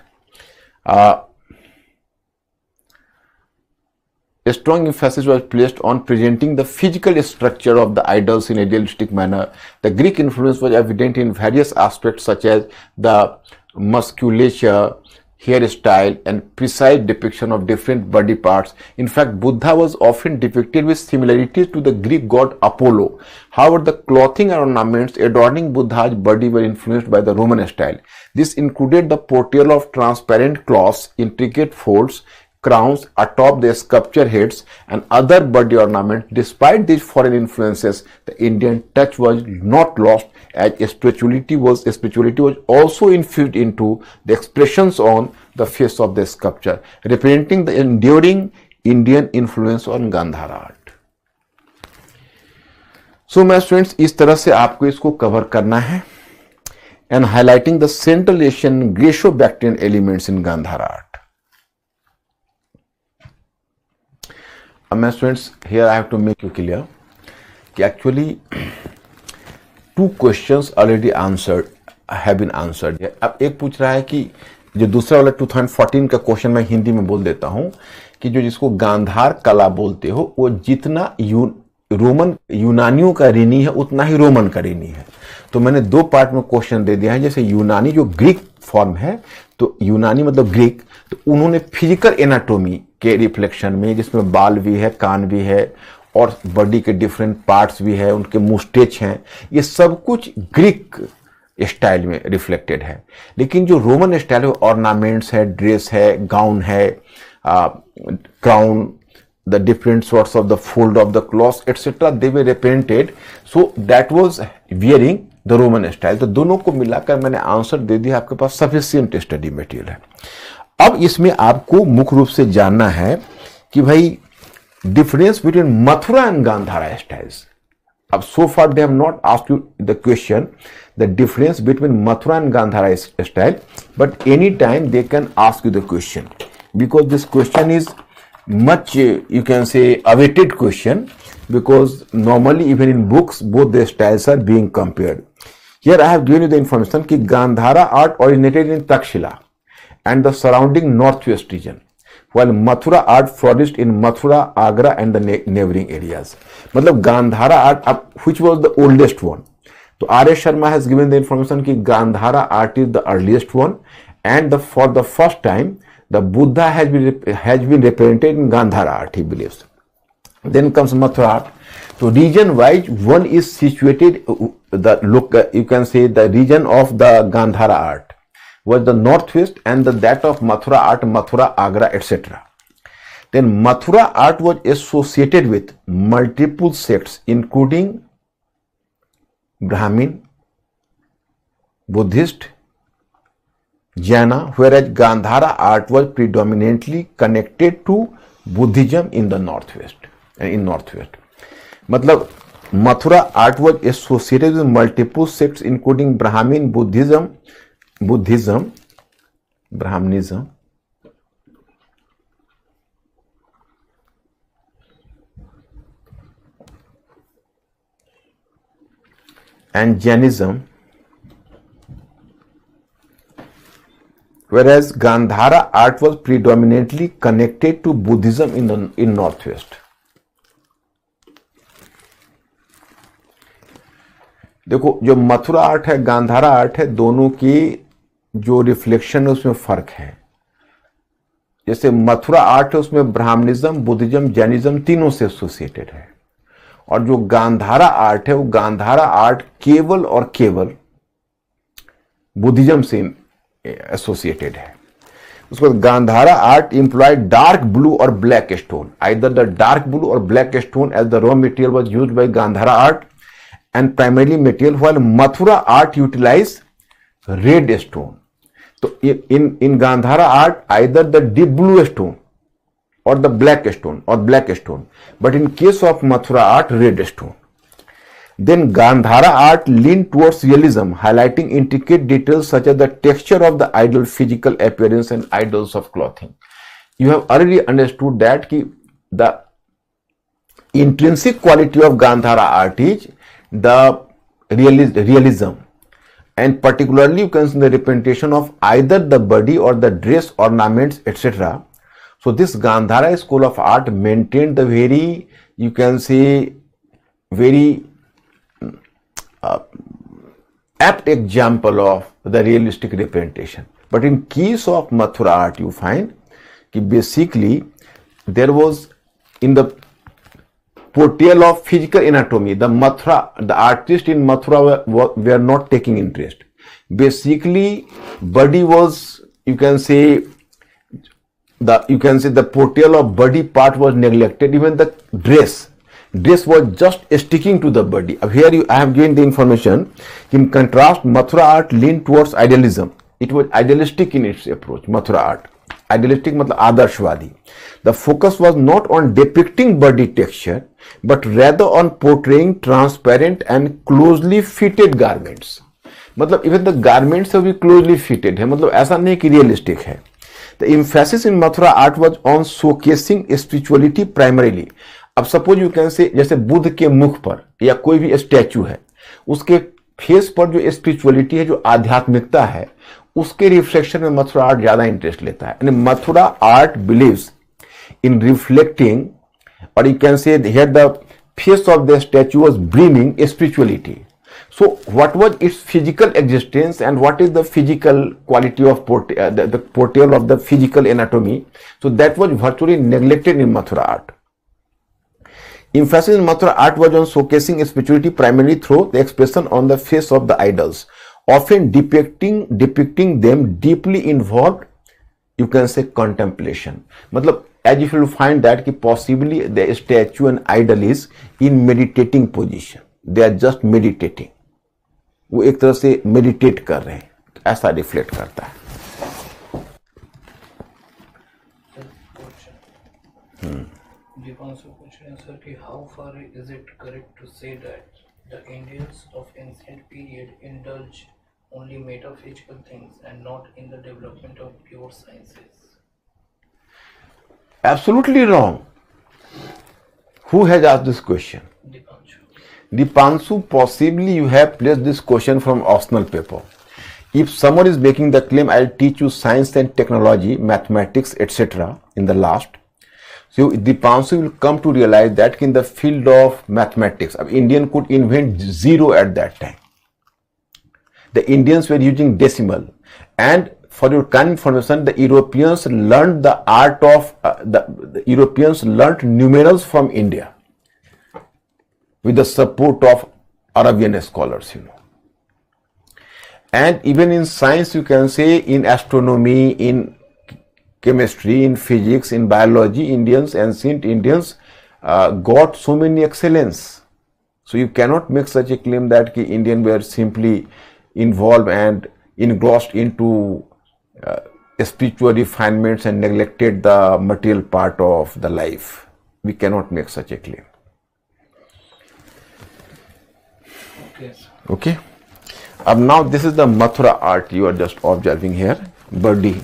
on presenting the physical structure of the idols in a realistic manner. The Greek influence was evident in various aspects such as the musculature, hairstyle, and precise depiction of different body parts. In fact, Buddha was often depicted with similarities to the Greek god Apollo. However, the clothing and ornaments adorning Buddha's body were influenced by the Roman style. This included the portrayal of transparent cloths, intricate folds, crowns atop the sculpture heads, and other body ornaments. Despite these foreign influences, the Indian touch was not lost, as spirituality was also infused into the expressions on the face of the sculpture, representing the enduring Indian influence on Gandhara art. So my friends, इस तरह से आपको इसको cover करना है. and highlighting the Central Asian Greco-Bactrian elements in Gandhara art. My students, here I have to make you clear कि actually 2 questions already have been answered. अब एक पूछ रहा है कि जो दूसरा वाला 2014 का क्वेश्चन मैं हिंदी में बोल देता हूं कि जो जिसको गांधार कला बोलते हो वो जितना रोमन यूनानियों का ऋणी है उतना ही रोमन का ऋणी है। तो मैंने 2 पार्ट में क्वेश्चन दे दिया है। जैसे यूनानी जो ग्रीक फॉर्म है, तो यूनानी मतलब ग्रीक, तो उन्होंने फिजिकल एनाटोमी के रिफ्लेक्शन में, जिसमें बाल भी है, कान भी है और बॉडी के डिफरेंट पार्ट्स भी है, उनके मुस्टेच हैं, ये सब कुछ ग्रीक स्टाइल में रिफ्लेक्टेड है। लेकिन जो रोमन स्टाइल है, ऑर्नामेंट्स है, ड्रेस है, गाउन है, crown, the different sorts of the fold of the cloth etc. they were represented, so that was wearing the Roman style। तो दोनों को मिलाकर मैंने आंसर दे दिया, आपके पास सफिशिएंट स्टडी मटेरियल है। अब इसमें आपको मुख्य रूप से जानना है कि भाई difference between Mathura and Gandhara styles. अब so far they have not asked you the question the difference between Mathura and Gandhara style, but anytime they can ask you the question, because this question is much you can say awaited question, because normally even in books both the styles are being compared. Here I have given you the information कि Gandhara art originated in Takshila and the surrounding northwest region, while Mathura art flourished in Mathura, Agra and the neighboring areas। मतलब Gandhara art which was the oldest one, तो R.S. Sharma has given the information कि Gandhara art is the earliest one, and for the first time the Buddha has been represented in Gandhara art, he believes। Then comes Mathura art। So region wise one is situated, you can say the region of the Gandhara art was the northwest, and that of Mathura art, Mathura, Agra etc. Then Mathura art was associated with multiple sects including Brahmin, Buddhist, Jaina, whereas Gandhara art was predominantly connected to Buddhism in the northwest, मतलब Mathura art was associated with multiple sects including Brahmin, Buddhism, Brahmanism, and Jainism, whereas Gandhara art was predominantly connected to Buddhism in northwest। देखो जो Mathura art है, Gandhara art है, दोनों की जो reflection है उसमें फर्क है। जैसे मथुरा आर्ट है उसमें ब्राह्मणिज्म, बुद्धिज्म, जैनिज्म तीनों से एसोसिएटेड है, और जो गांधारा आर्ट है वो गांधारा आर्ट केवल और केवल बुद्धिज्म से एसोसिएटेड है। उसके बाद Gandhara art employ dark blue और black stone, either the dark blue और black stone as the raw material was used by Gandhara art and primarily material, while Mathura art utilize red stone। तो in Gandhara art either the deep blue stone or the black stone, but in case of Mathura art red stone। Then Gandhara art leaned towards realism, highlighting intricate details such as the texture of the idol, physical appearance and idols of clothing। You have already understood that कि the intrinsic quality of Gandhara art is the realism, and particularly you can see the representation of either the body or the dress, ornaments etc. So this Gandhara school of art maintained the very, you can say, very apt example of the realistic representation। But in case of Mathura art you find कि basically there was in the portrayal of physical anatomy, the artist in Mathura were not taking interest। Basically body was, you can say the portrayal of body part was neglected, even the dress was just sticking to the body। अब here I have given the information, in contrast Mathura art leaned towards idealism, it was idealistic in its approach। Mathura art idealistic मतलब आदर्शवादी। The focus was not on depicting body texture but rather on portraying transparent and closely fitted garments। मतलब even the garments भी closely fitted है, मतलब ऐसा नहीं कि realistic है। The emphasis in Mathura art was on showcasing spirituality primarily. अब suppose you can say जैसे बुद्ध के मुख पर या कोई भी स्टैचू है, उसके फेस पर जो स्पिरिचुअलिटी है, जो आध्यात्मिकता है, उसके रिफ्लेक्शन में मथुरा आर्ट ज्यादा इंटरेस्ट लेता है। यानी Mathura art believes in reflecting, or you can say here the face of the statue was brimming spirituality. So what was its physical existence and what is the physical quality of the portrayal of the physical anatomy? So that was virtually neglected in Mathura art. Emphasis in Mathura art was on showcasing spirituality primarily through the expression on the face of the idols, often depicting them deeply involved, you can say, contemplation. मतलब as if you find that कि possibly the statue and idol is in meditating position, they are just meditating, वो एक तरह से meditate कर रहे हैं, ऐसा रिफ्लेक्ट करता है। Dipanshu question sir कि how far is it correct to say that the Indians of ancient period indulge only metaphysical things and not in the development of pure sciences? Absolutely wrong. Who has asked this question? Dipanshu. Dipanshu, possibly you have placed this question from optional paper. If someone is making the claim, I'll teach you science and technology, mathematics, etc. in the last, so Dipanshu will come to realize that in the field of mathematics, Indian could invent zero at that time. The Indians were using decimal, and for your kind information, the Europeans learned the art of the Europeans learned numerals from India with the support of Arabian scholars, you know. And even in science, you can say in astronomy, in chemistry, in physics, in biology, ancient Indians got so many excellence. So you cannot make such a claim that Indians were simply involved and engrossed into spiritual refinements and neglected the material part of the life. We cannot make such a claim. Okay. Okay. Now this is the Mathura art you are just observing here. Birdie.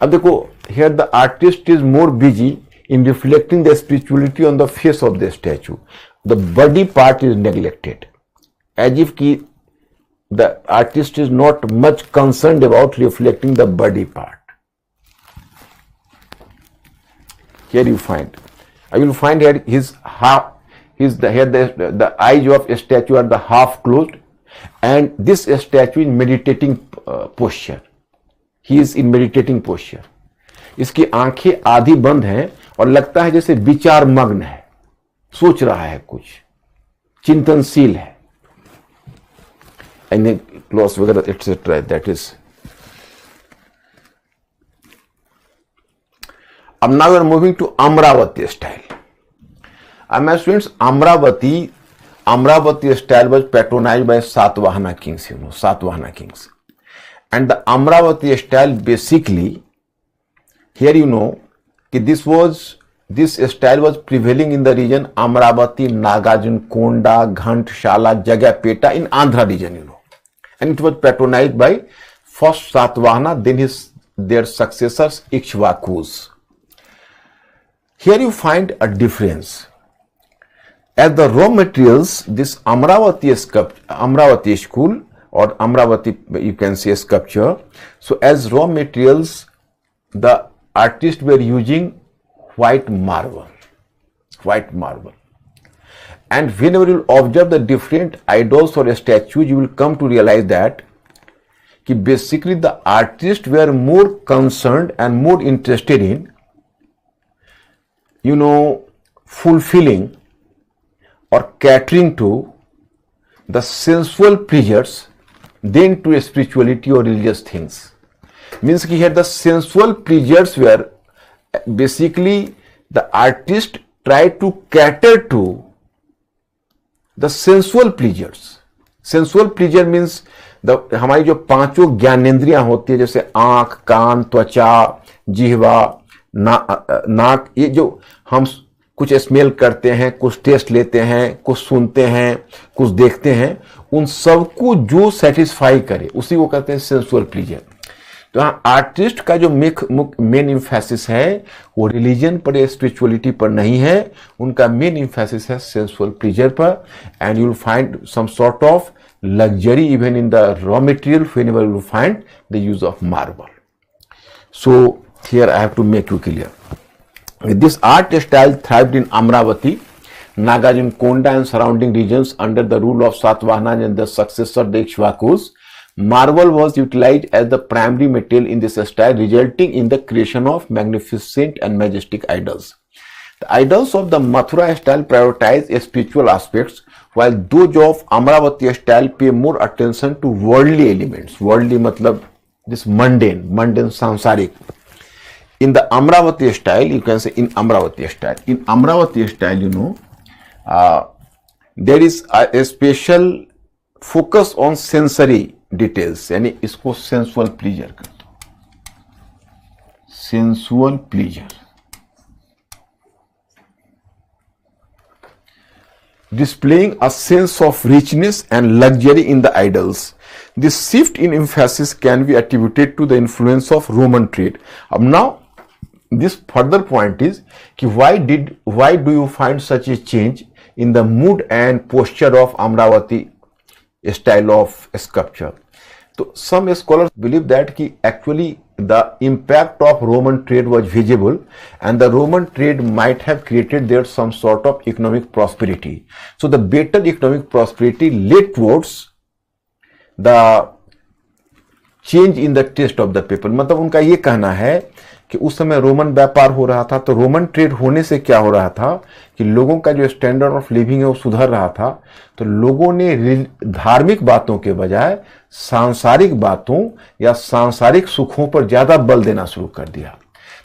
अब देखो, here the artist is more busy in reflecting the spirituality on the face of the statue. The body part is neglected, as if the artist is not much concerned about reflecting the body part. Here you find, I will find here the eyes of a statue are the half closed, and this statue in meditating posture. He is in meditating posture. इसकी आंखें आधी बंद हैं और लगता है जैसे विचार मग्न है, सोच रहा है, कुछ चिंतनशील है, and close वगैरह etc. That is. Now we are moving to Amravati style. My students, Amravati style was patronized by Satvahana kings, you know, Satvahana kings. And the Amravati style basically, here you know, this style was prevailing in the region Amravati, Nagarjun, Konda, Ghantshala, Jagapeta in Andhra region, you know. And it was patronized by first Satvahana, then their successors Ikshvakus. Here you find a difference. As the raw materials, this Amravati school or Amravati, you can say, sculpture. So as raw materials, the artists were using white marble. And whenever you observe the different idols or statues, you will come to realize that basically the artists were more concerned and more interested in, you know, fulfilling or catering to the sensual pleasures than to spirituality or religious things. Means here the sensual pleasures were basically the artist tried to cater to the sensual pleasures. Sensual pleasure means हमारी जो पांचों ज्ञानेंद्रियां होती है, जैसे आंख, कान, त्वचा, जिह्वा, नाक, ये जो हम कुछ स्मेल करते हैं, कुछ टेस्ट लेते हैं, कुछ सुनते हैं, कुछ देखते हैं, उन सबको जो सेटिस्फाई करे उसी को कहते हैं सेंसुअल प्लीजर। तो यहाँ आर्टिस्ट का जो मेन इम्फेसिस है वो रिलीजन पर या स्पिरिचुअलिटी पर नहीं है, उनका मेन इम्फेसिस है सेंसुअल प्लीजर पर। And you will find some sort of luxury even in the raw material whenever you find the use of marble. So here I have to make you clear. This art style thrived in Amravati, Nagarjuna Konda and surrounding regions under the rule of Satavahanas and the successor the Ikshvakus. Marble was utilized as the primary material in this style, resulting in the creation of magnificent and majestic idols. The idols of the Mathura style prioritize spiritual aspects, while those of Amravati style pay more attention to worldly elements. Worldly matlab this mundane sansarik. In the Amravati style, you can say in Amravati style, you know, there is a special focus on sensory details. यानी इसको sensual pleasure कर दो, sensual pleasure. Displaying a sense of richness and luxury in the idols. This shift in emphasis can be attributed to the influence of Roman trade. Now, this further point is why do you find such a change in the mood and posture of Amravati style of sculpture? So some scholars believe that actually the impact of Roman trade was visible, and the Roman trade might have created there some sort of economic prosperity. So the better economic prosperity led towards the change in the taste of the people. मतलब उनका ये कहना है कि उस समय Roman व्यापार हो रहा था, तो रोमन ट्रेड होने से क्या हो रहा था कि लोगों का जो स्टैंडर्ड ऑफ लिविंग है वो सुधर रहा था। तो लोगों ने धार्मिक बातों के बजाय सांसारिक बातों या सांसारिक सुखों पर ज्यादा बल देना शुरू कर दिया।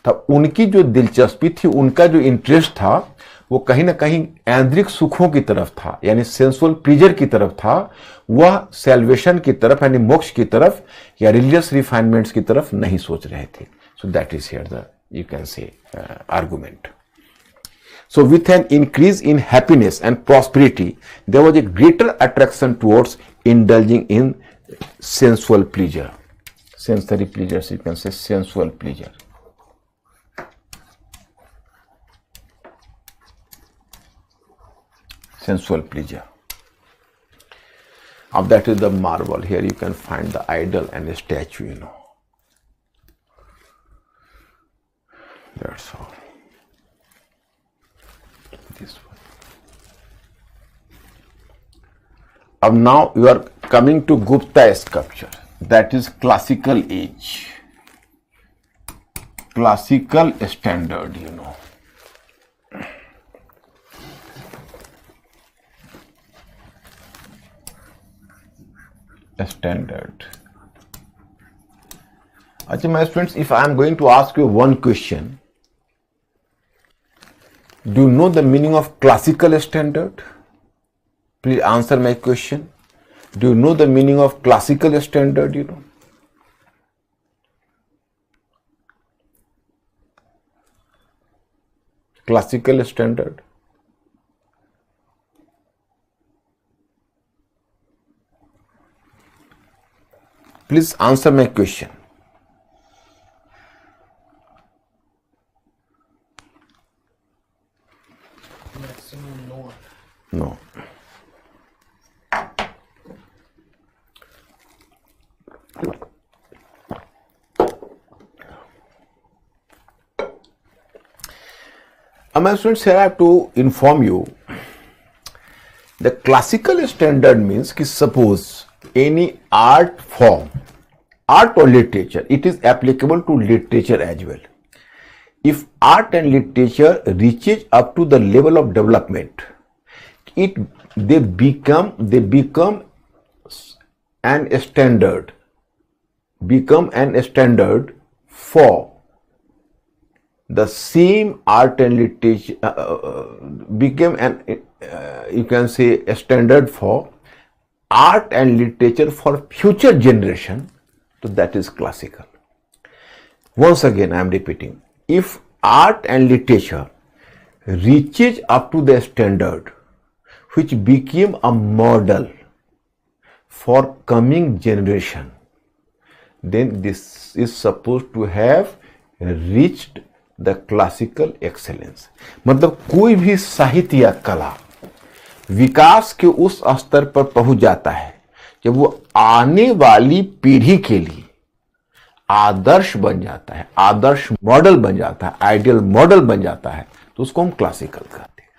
तब उनकी जो दिलचस्पी थी, उनका जो इंटरेस्ट था, वो कहीं ना कहीं ऐन्द्रिक सुखों की तरफ था, यानी सेंसुअल प्लीजर की तरफ था। वह सेल्वेशन की तरफ यानी मोक्ष की तरफ या रिलीजियस रिफाइनमेंट्स की तरफ नहीं सोच रहे थे। So that is here the, you can say, argument. So with an increase in happiness and prosperity, there was a greater attraction towards indulging in sensual pleasure. Sensory pleasures, you can say sensual pleasure. Sensual pleasure. Now that is the marble. Here you can find the idol and the statue, you know. That's all. This one. Now you are coming to Gupta sculpture. That is classical age. Classical standard, you know. Standard. Achha, my friends, if I am going to ask you one question, do you know the meaning of classical standard? Please answer my question. Do you know the meaning of classical standard, you know? Classical standard. Please answer my question. No. My students, here I have to inform you, the classical standard means कि suppose any art form, art or literature, it is applicable to literature as well. If art and literature reaches up to the level of development, they become an standard, for the same art and literature, became an you can say a standard for art and literature for future generation. So that is classical. Once again I am repeating, if art and literature reaches up to the standard which became a model for coming generation, then this is supposed to have reached the classical excellence. मतलब कोई भी साहित्य या कला विकास के उस स्तर पर पहुंच जाता है जब वो आने वाली पीढ़ी के लिए आदर्श बन जाता है, आदर्श मॉडल बन जाता है, आइडियल मॉडल बन जाता है, तो उसको हम क्लासिकल कहते हैं.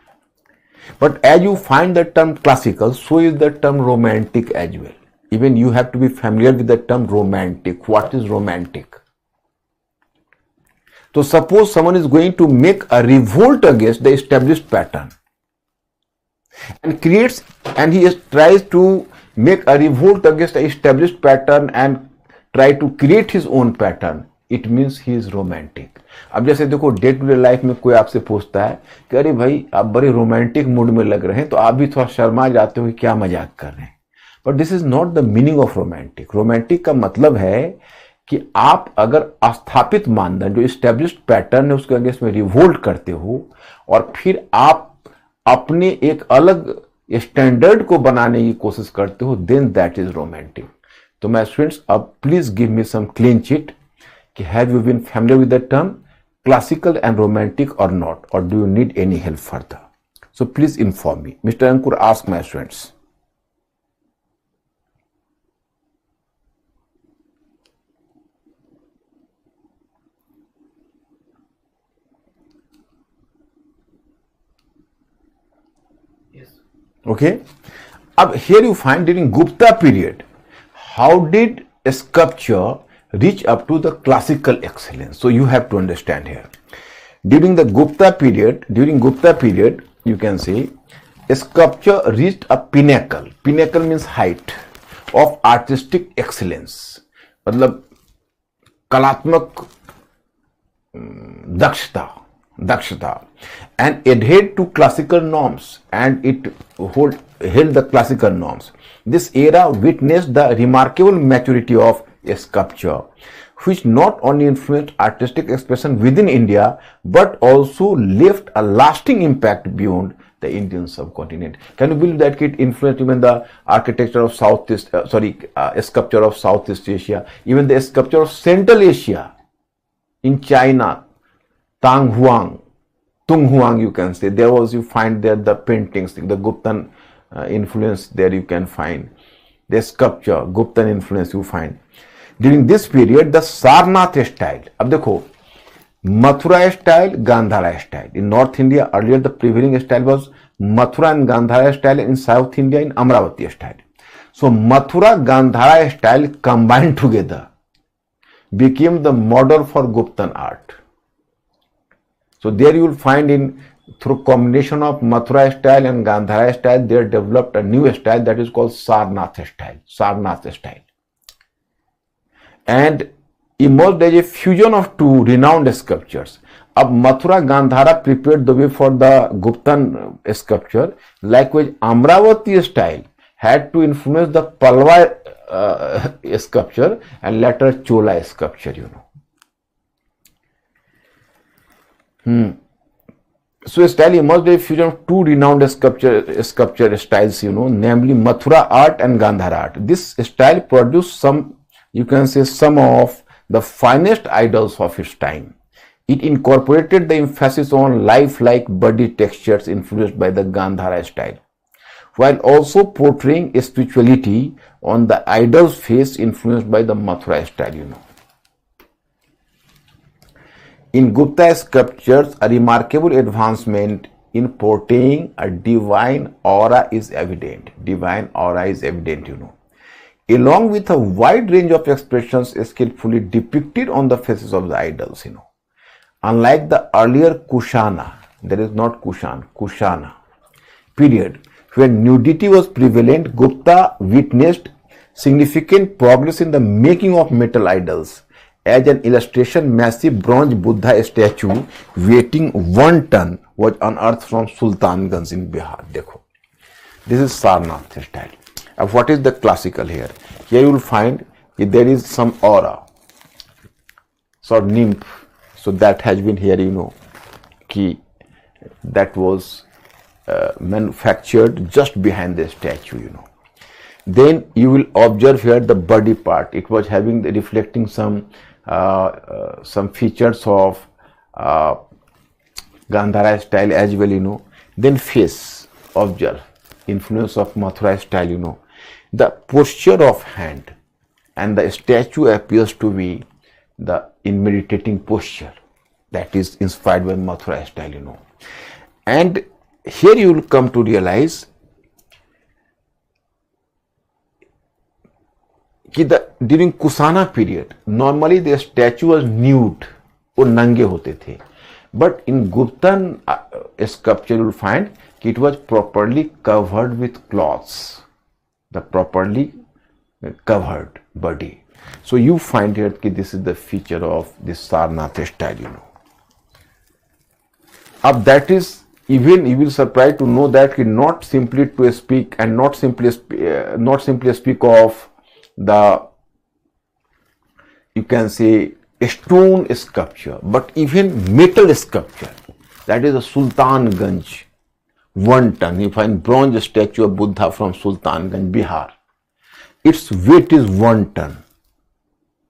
But as you find the term classical, so is the term romantic as well. Even you have to be familiar with the term romantic. What is romantic? So suppose someone is going to make a revolt against the established pattern and he tries to make a revolt against the established pattern and try to create his own pattern. It means he is romantic. अब जैसे देखो day to day life में कोई आपसे पूछता है कि अरे भाई आप बड़े रोमांटिक मूड में लग रहे हैं, तो आप भी थोड़ा शर्मा जाते हो कि क्या मजाक कर रहे हैं. But this is not the meaning of romantic. Romantic का मतलब है कि आप अगर स्थापित मानदंड जो स्टैब्लिश्ड पैटर्न है उसके अगेंस्ट में रिवोल्ट करते हो और फिर आप अपने एक अलग स्टैंडर्ड को बनाने की कोशिश करते हो, देन दैट इज रोमांटिक. तो माय स्टूडेंट्स, अब please give me some clean chit कि have you been familiar with the term classical and romantic और नॉट, और do you need any help further? So please inform me. Mister Ankur ask my students. Okay, अब here you find during Gupta period, how did sculpture reach up to the classical excellence? So you have to understand here. During Gupta period, you can say sculpture reached a pinnacle. Pinnacle means height of artistic excellence. मतलब कलात्मक दक्षता and adhered to classical norms, and it held the classical norms. This era witnessed the remarkable maturity of sculpture, which not only influenced artistic expression within India but also left a lasting impact beyond the Indian subcontinent. Can you believe that it influenced even the architecture of sculpture of Southeast Asia, even the sculpture of Central Asia, in China, Tung Huang, you can say. There was, you find there the paintings, the Guptan influence there you can find. The sculpture, Guptan influence you find. During this period, the Sarnath style. अब देखो, Mathura style, Gandhara style. In North India, earlier the prevailing style was Mathura and Gandhara style. In South India, in Amravati style. So Mathura, Gandhara style combined together became the model for Guptan art. So there you will find through combination of Mathura style and Gandhara style, they developed a new style that is called Sarnath style. And emerged as a fusion of two renowned sculptures. Ab Mathura Gandhara prepared the way for the Guptan sculpture. Likewise, Amravati style had to influence the Palwa sculpture and later Chola sculpture, you know. So a style emerged a fusion of two renowned sculpture styles, you know, namely Mathura art and Gandhara art. This style produced some of the finest idols of its time. It incorporated the emphasis on lifelike body textures influenced by the Gandhara style, while also portraying spirituality on the idol's face influenced by the Mathura style, you know. In Gupta sculptures, a remarkable advancement in portraying a divine aura is evident. Divine aura is evident, you know, along with a wide range of expressions skillfully depicted on the faces of the idols, you know. Unlike the earlier Kushana, there is not Kushana period, where nudity was prevalent, Gupta witnessed significant progress in the making of metal idols. As an illustration, massive bronze Buddha statue weighing 1 ton was unearthed from Sultanganj in Bihar. Dekho. This is Sarnath style. What is the classical here? Here you will find there is some aura, sort of nymph. So that has been here, you know, ki that was manufactured just behind the statue, you know. Then you will observe here the body part. It was having the reflecting some features of Gandhara style as well, you know. Then face, observe, influence of Mathura style, you know. The posture of hand and the statue appears to be in meditating posture, that is inspired by Mathura style, you know. And here you will come to realize during Kusana period, normally the statue was nude, or nange hote the. But in Guptan sculpture, you will find it was properly covered with cloths, the properly covered body. So you find here that this is the feature of this Sarnath style, you know. अब that is, even you will surprised to know that not simply to speak and not simply speak of the, you can say, a stone sculpture, but even metal sculpture. That is a Sultanganj, 1 ton. You find bronze statue of Buddha from Sultanganj, Bihar. Its weight is 1 ton.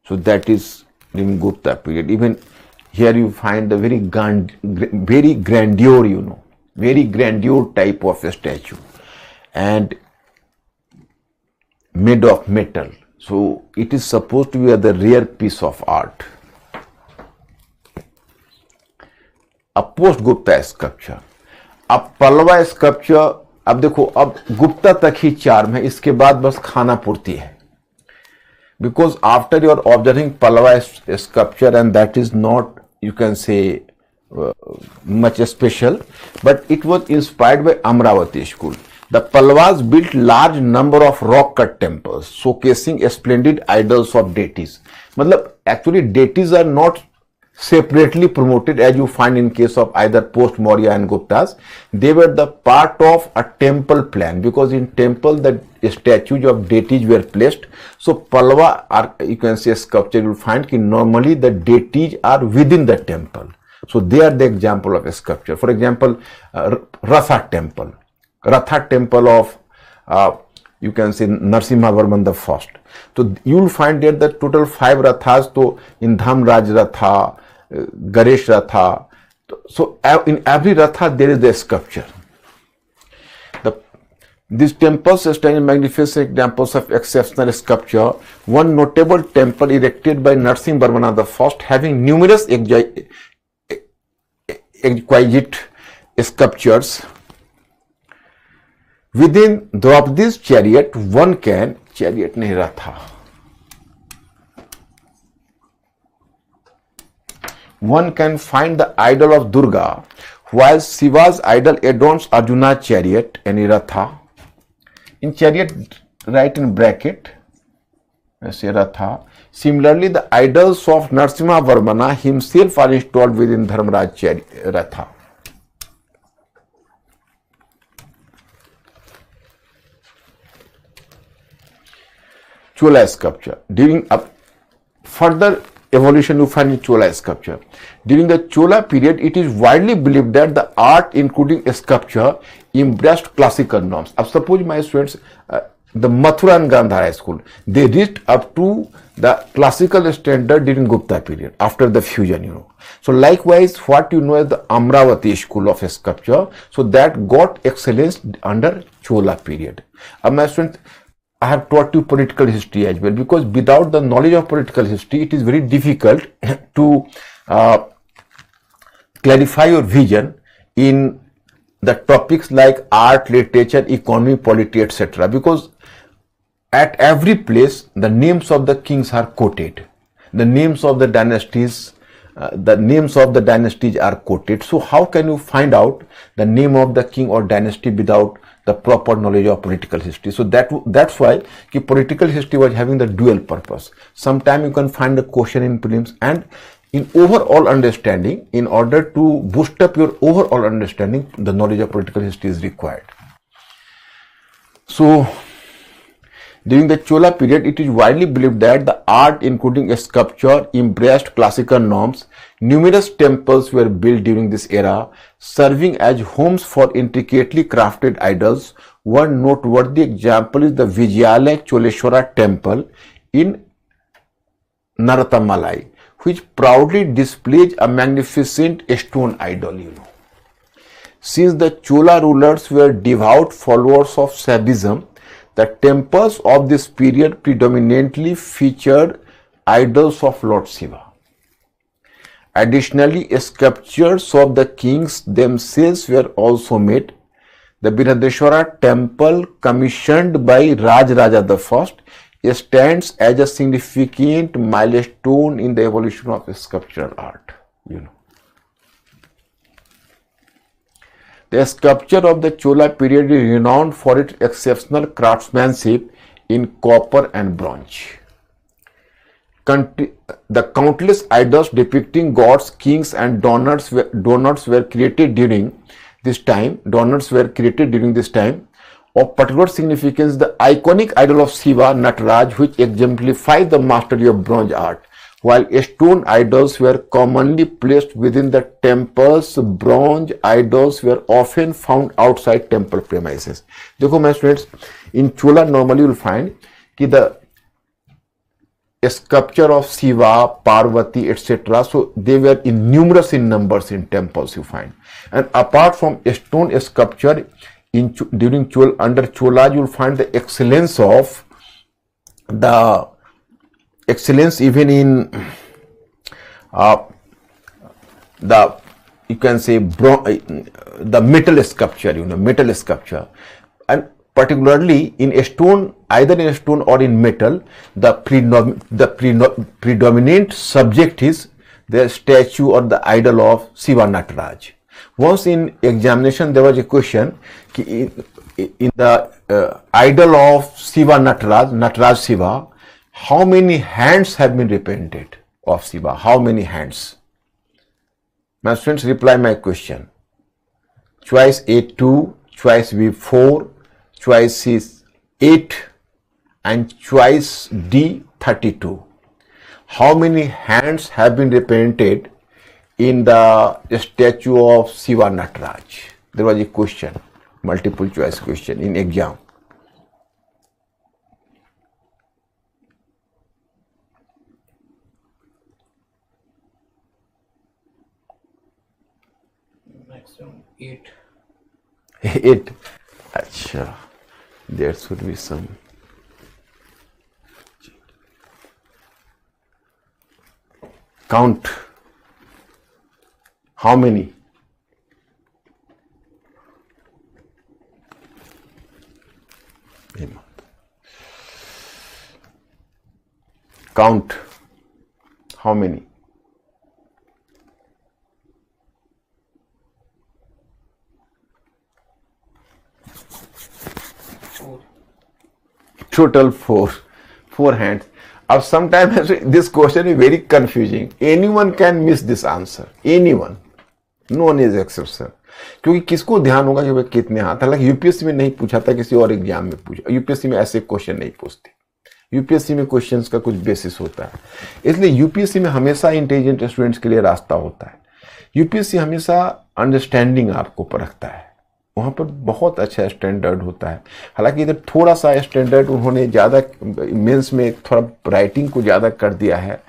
So that is in Gupta period. Even here you find a very grandeur, you know, very grandeur type of a statue, and made of metal. So it is supposed to be the rare piece of art. A post Gupta sculpture, अब Pallava sculpture, अब देखो, अब गुप्ता तक ही charm है, इसके बाद बस खाना पूर्ति है. Because after you are observing Pallava sculpture, and that is not, you can say, much special, but it was inspired by Amravati school. The Pallavas built large number of rock cut temples showcasing splendid idols of deities. मतलब actually deities are not separately promoted as you find in case of either post Maurya and Guptas. They were the part of a temple plan, because in temple the statues of deities were placed. So Pallava, are, you can say, sculpture, you will find that normally the deities are within the temple. So they are the example of a sculpture. For example, Ratha temple of you can say Narsimha Varman the first. So you will find there the total 5 Rathas. So in Dhamraj Ratha, Ganesh Ratha. So in every Ratha there is the sculpture. These temples stand magnificent examples of exceptional sculpture. One notable temple erected by Narsimha Varman the first, having numerous exquisite sculptures. Within Draupadi's chariot, chariot नहीं रथा, one can find the idol of Durga, while Shiva's idol adorns Arjuna's chariot and ratha. In chariot, write in bracket, say ratha. Similarly, the idols of Narsimha Varmana himself are installed within Dharmaraj chariot, ratha. Chola sculpture. During a further evolution you find in Chola sculpture. During the Chola period, it is widely believed that the art, including sculpture, embraced classical norms. Now suppose my students, the Mathura and Gandhara school, they reached up to the classical standard during Gupta period, after the fusion, you know. So likewise, what you know as the Amravati school of sculpture, so that got excellence under Chola period. My students, I have taught you political history as well, because without the knowledge of political history, it is very difficult to clarify your vision in the topics like art, literature, economy, politics, etc. Because at every place, the names of the kings are quoted, the names of the dynasties, are quoted. So how can you find out the name of the king or dynasty without the proper knowledge of political history? So that's why political history was having the dual purpose. Sometimes you can find a question in prelims, and in overall understanding, in order to boost up your overall understanding, the knowledge of political history is required. So During the Chola period, it is widely believed that the art, including sculpture, embraced classical norms. Numerous temples were built during this era, serving as homes for intricately crafted idols. One noteworthy example is the Vijayalaya Choleshwara temple in Narathamalai, which proudly displays a magnificent stone idol. Since the Chola rulers were devout followers of Shaivism, the temples of this period predominantly featured idols of Lord Shiva. Additionally, sculptures of the kings themselves were also made. The Birhadeshwara temple, commissioned by Rajaraja I, stands as a significant milestone in the evolution of sculptural art. The sculpture of the Chola period is renowned for its exceptional craftsmanship in copper and bronze. The countless idols depicting gods, kings, and donors were created during this time. Of particular significance, the iconic idol of Shiva, Nataraj, which exemplifies the mastery of bronze art. While stone idols were commonly placed within the temples, bronze idols were often found outside temple premises. देखो my students, in Chola normally you will find कि the sculpture of Shiva, Parvati, etc. So they were numerous in numbers in temples you find. And apart from stone sculpture, under Chola you will find the excellence even in you can say the metal sculpture, and particularly in stone, either in stone or in metal, the predominant subject is the statue or the idol of Shiva Nataraj. Once in examination there was a question in the idol of Shiva Nataraj Shiva, how many hands have been represented of Shiva? How many hands? My students, reply my question. Choice A 2, choice B 4, choice C 8, and choice D 32. How many hands have been represented in the statue of Shiva Nataraj? There was a question, multiple choice question in exam. Maximum 8. 8. Acha, there should be some. Count. How many? Count. How many? Total 4 hands. Now sometimes this question is very confusing. Anyone can miss this answer. Anyone. No one is exception. क्योंकि किसको ध्यान होगा कि वह कितने हाथ, हालांकि UPSC में नहीं पूछा था, किसी और एग्जाम में पूछा. यूपीएससी में ऐसे क्वेश्चन नहीं पूछते. यूपीएससी में क्वेश्चंस का कुछ बेसिस होता है, इसलिए यूपीएससी में हमेशा इंटेलिजेंट स्टूडेंट्स के लिए रास्ता होता है. यूपीएससी हमेशा अंडरस्टैंडिंग आपको परखता है, वहाँ पर बहुत अच्छा स्टैंडर्ड होता है. हालांकि इधर थोड़ा सा स्टैंडर्ड उन्होंने ज़्यादा मेंस में थोड़ा राइटिंग को ज़्यादा कर दिया है.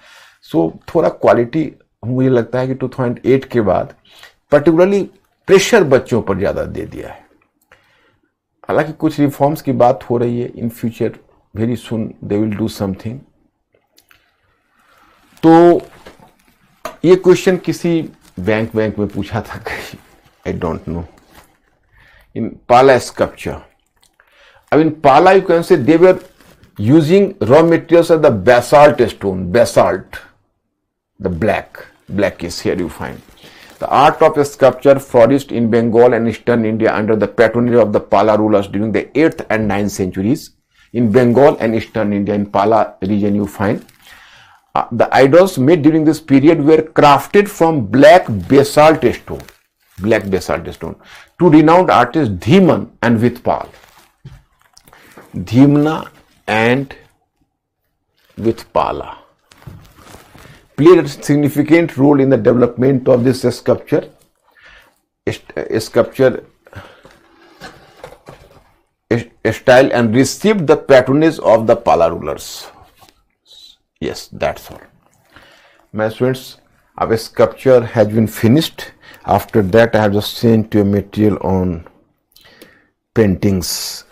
सो थोड़ा क्वालिटी मुझे लगता है कि 2008 के बाद पर्टिकुलरली प्रेशर बच्चों पर ज़्यादा दे दिया है. हालांकि कुछ रिफॉर्म्स की बात हो रही है. In future very soon they will do something. तो ये क्वेश्चन किसी बैंक में पूछा था कहीं, I don't know. In Pala sculpture. I mean, Pala, you can say they were using raw materials of the basalt stone, basalt, the black is here you find. The art of sculpture flourished in Bengal and eastern India under the patronage of the Pala rulers during the 8th and 9th centuries. In Bengal and eastern India, in Pala region you find. The idols made during this period were crafted from black basalt stone. To renowned artists Dhiman and Vitpal. Dhimna and with Pala played a significant role in the development of this sculpture style and received the patronage of the Pala rulers. Yes, that's all. My students, our sculpture has been finished. After that, I have just sent you a material on paintings.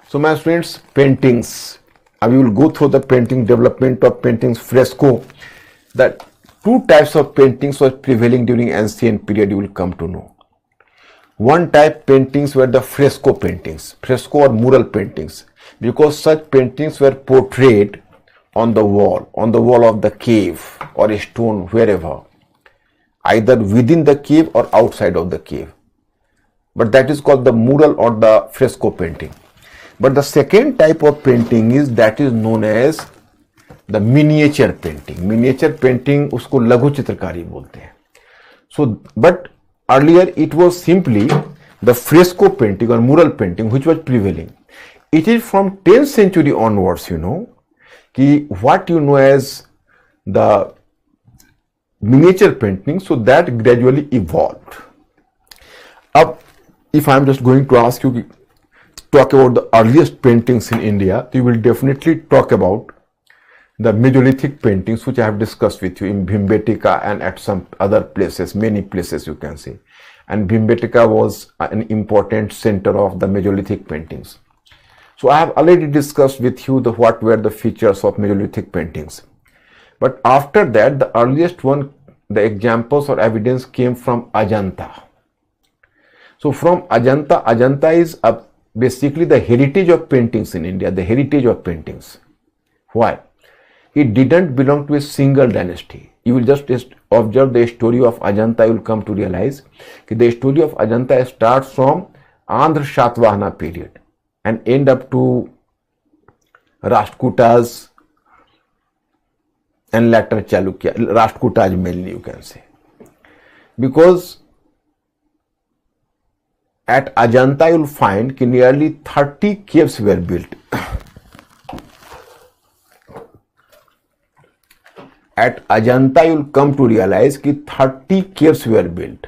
So my students, paintings. We will go through the painting development of paintings. Fresco. That two types of paintings were prevailing during ancient period. You will come to know. One type paintings were the fresco paintings, fresco or mural paintings, because such paintings were portrayed on the wall of the cave or a stone, wherever, either within the cave or outside of the cave. But that is called the mural or the fresco painting. But the second type of painting is that is known as the miniature painting. Miniature painting उसको लघु चित्रकारी बोलते हैं. So, but earlier it was simply the fresco painting or mural painting which was prevailing. It is from 10th century onwards, what you know as the miniature painting, so that gradually evolved. Up, if I am just going to ask you talk about the earliest paintings in India, you will definitely talk about the Mesolithic paintings which I have discussed with you in Bhimbetka and at some other places, many places you can say. And Bhimbetka was an important center of the Mesolithic paintings. So I have already discussed with you what were the features of Mesolithic paintings. But after that, the earliest one, the examples or evidence came from Ajanta. So from Ajanta is basically the heritage of paintings in India, the heritage of paintings. Why? It didn't belong to a single dynasty. You will just observe the story of Ajanta, you will come to realize that the story of Ajanta starts from Andhra Satvahana period and end up to Rashtrakutas and later Chalukya, Rashtrakutas mainly you can say. Because at Ajanta you will find that nearly 30 caves were built. At Ajanta you will come to realize that 30 caves were built.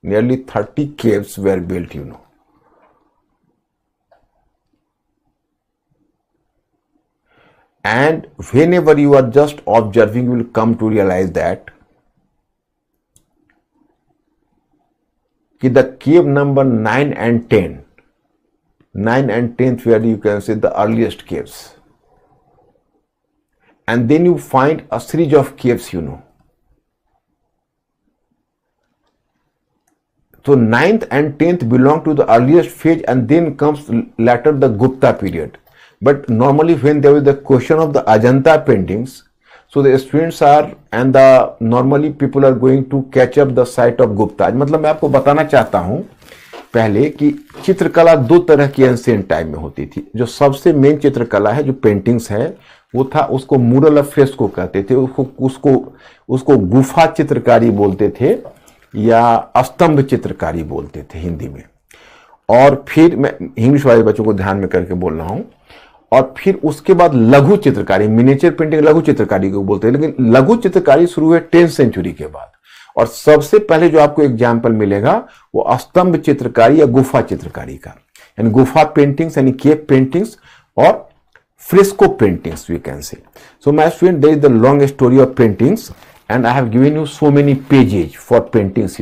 Nearly 30 caves were built, And whenever you are just observing, you will come to realize that the cave number 9 and 10, 9 and 10th where you can say the earliest caves. And then you find a series of caves, So 9th and 10th belong to the earliest phase and then comes later the Gupta period. But normally when there is the question of the Ajanta paintings, so the students are and the normally people are going to catch up the site of Gupta. मतलब मैं आपको बताना चाहता हूँ पहले कि चित्रकला दो तरह की एंशिएंट टाइम में होती थी. जो सबसे मेन चित्रकला है, जो पेंटिंग्स है, वो था उसको मुरल ऑफ फ्रेस्को कहते थे. उसको गुफा चित्रकारी बोलते थे या स्तंभ चित्रकारी बोलते थे हिंदी में. और फिर मैं इंग्लिश वाले बच्चों को ध्यान में करके बोल रहा हूं. और फिर उसके बाद लघु चित्रकारी, मिनिएचर पेंटिंग लघु चित्रकारी को बोलते हैं. लेकिन लघु चित्रकारी शुरू हुए 10th सेंचुरी के बाद. और सबसे पहले जो आपको एग्जाम्पल मिलेगा वो स्तंभ चित्रकारी या गुफा चित्रकारी का, यानी गुफा पेंटिंग्स यानी केव पेंटिंग्स और fresco paintings we can say. So my student, there is the long story of paintings and I have given you so many pages for paintings.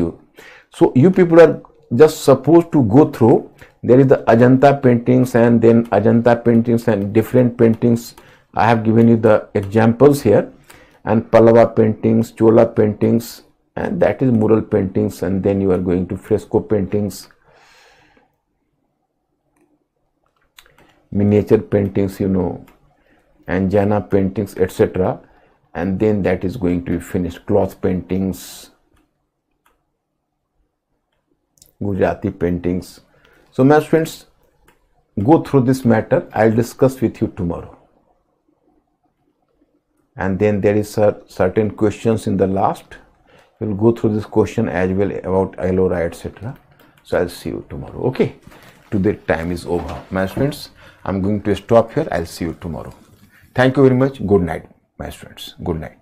So you people are just supposed to go through. There is the Ajanta paintings and then Ajanta paintings and different paintings. I have given you the examples here, and Pallava paintings, Chola paintings, and that is mural paintings, and then you are going to fresco paintings, miniature paintings, and Jana paintings, etc. And then that is going to be finished. Cloth paintings, Gujarati paintings. So my friends, go through this matter. I'll discuss with you tomorrow. And then there is certain questions in the last. We'll go through this question as well about Ellora, etc. So I'll see you tomorrow. Okay. today time is over. My friends, I'm going to stop here. I'll see you tomorrow. Thank you very much. Good night, my friends. Good night.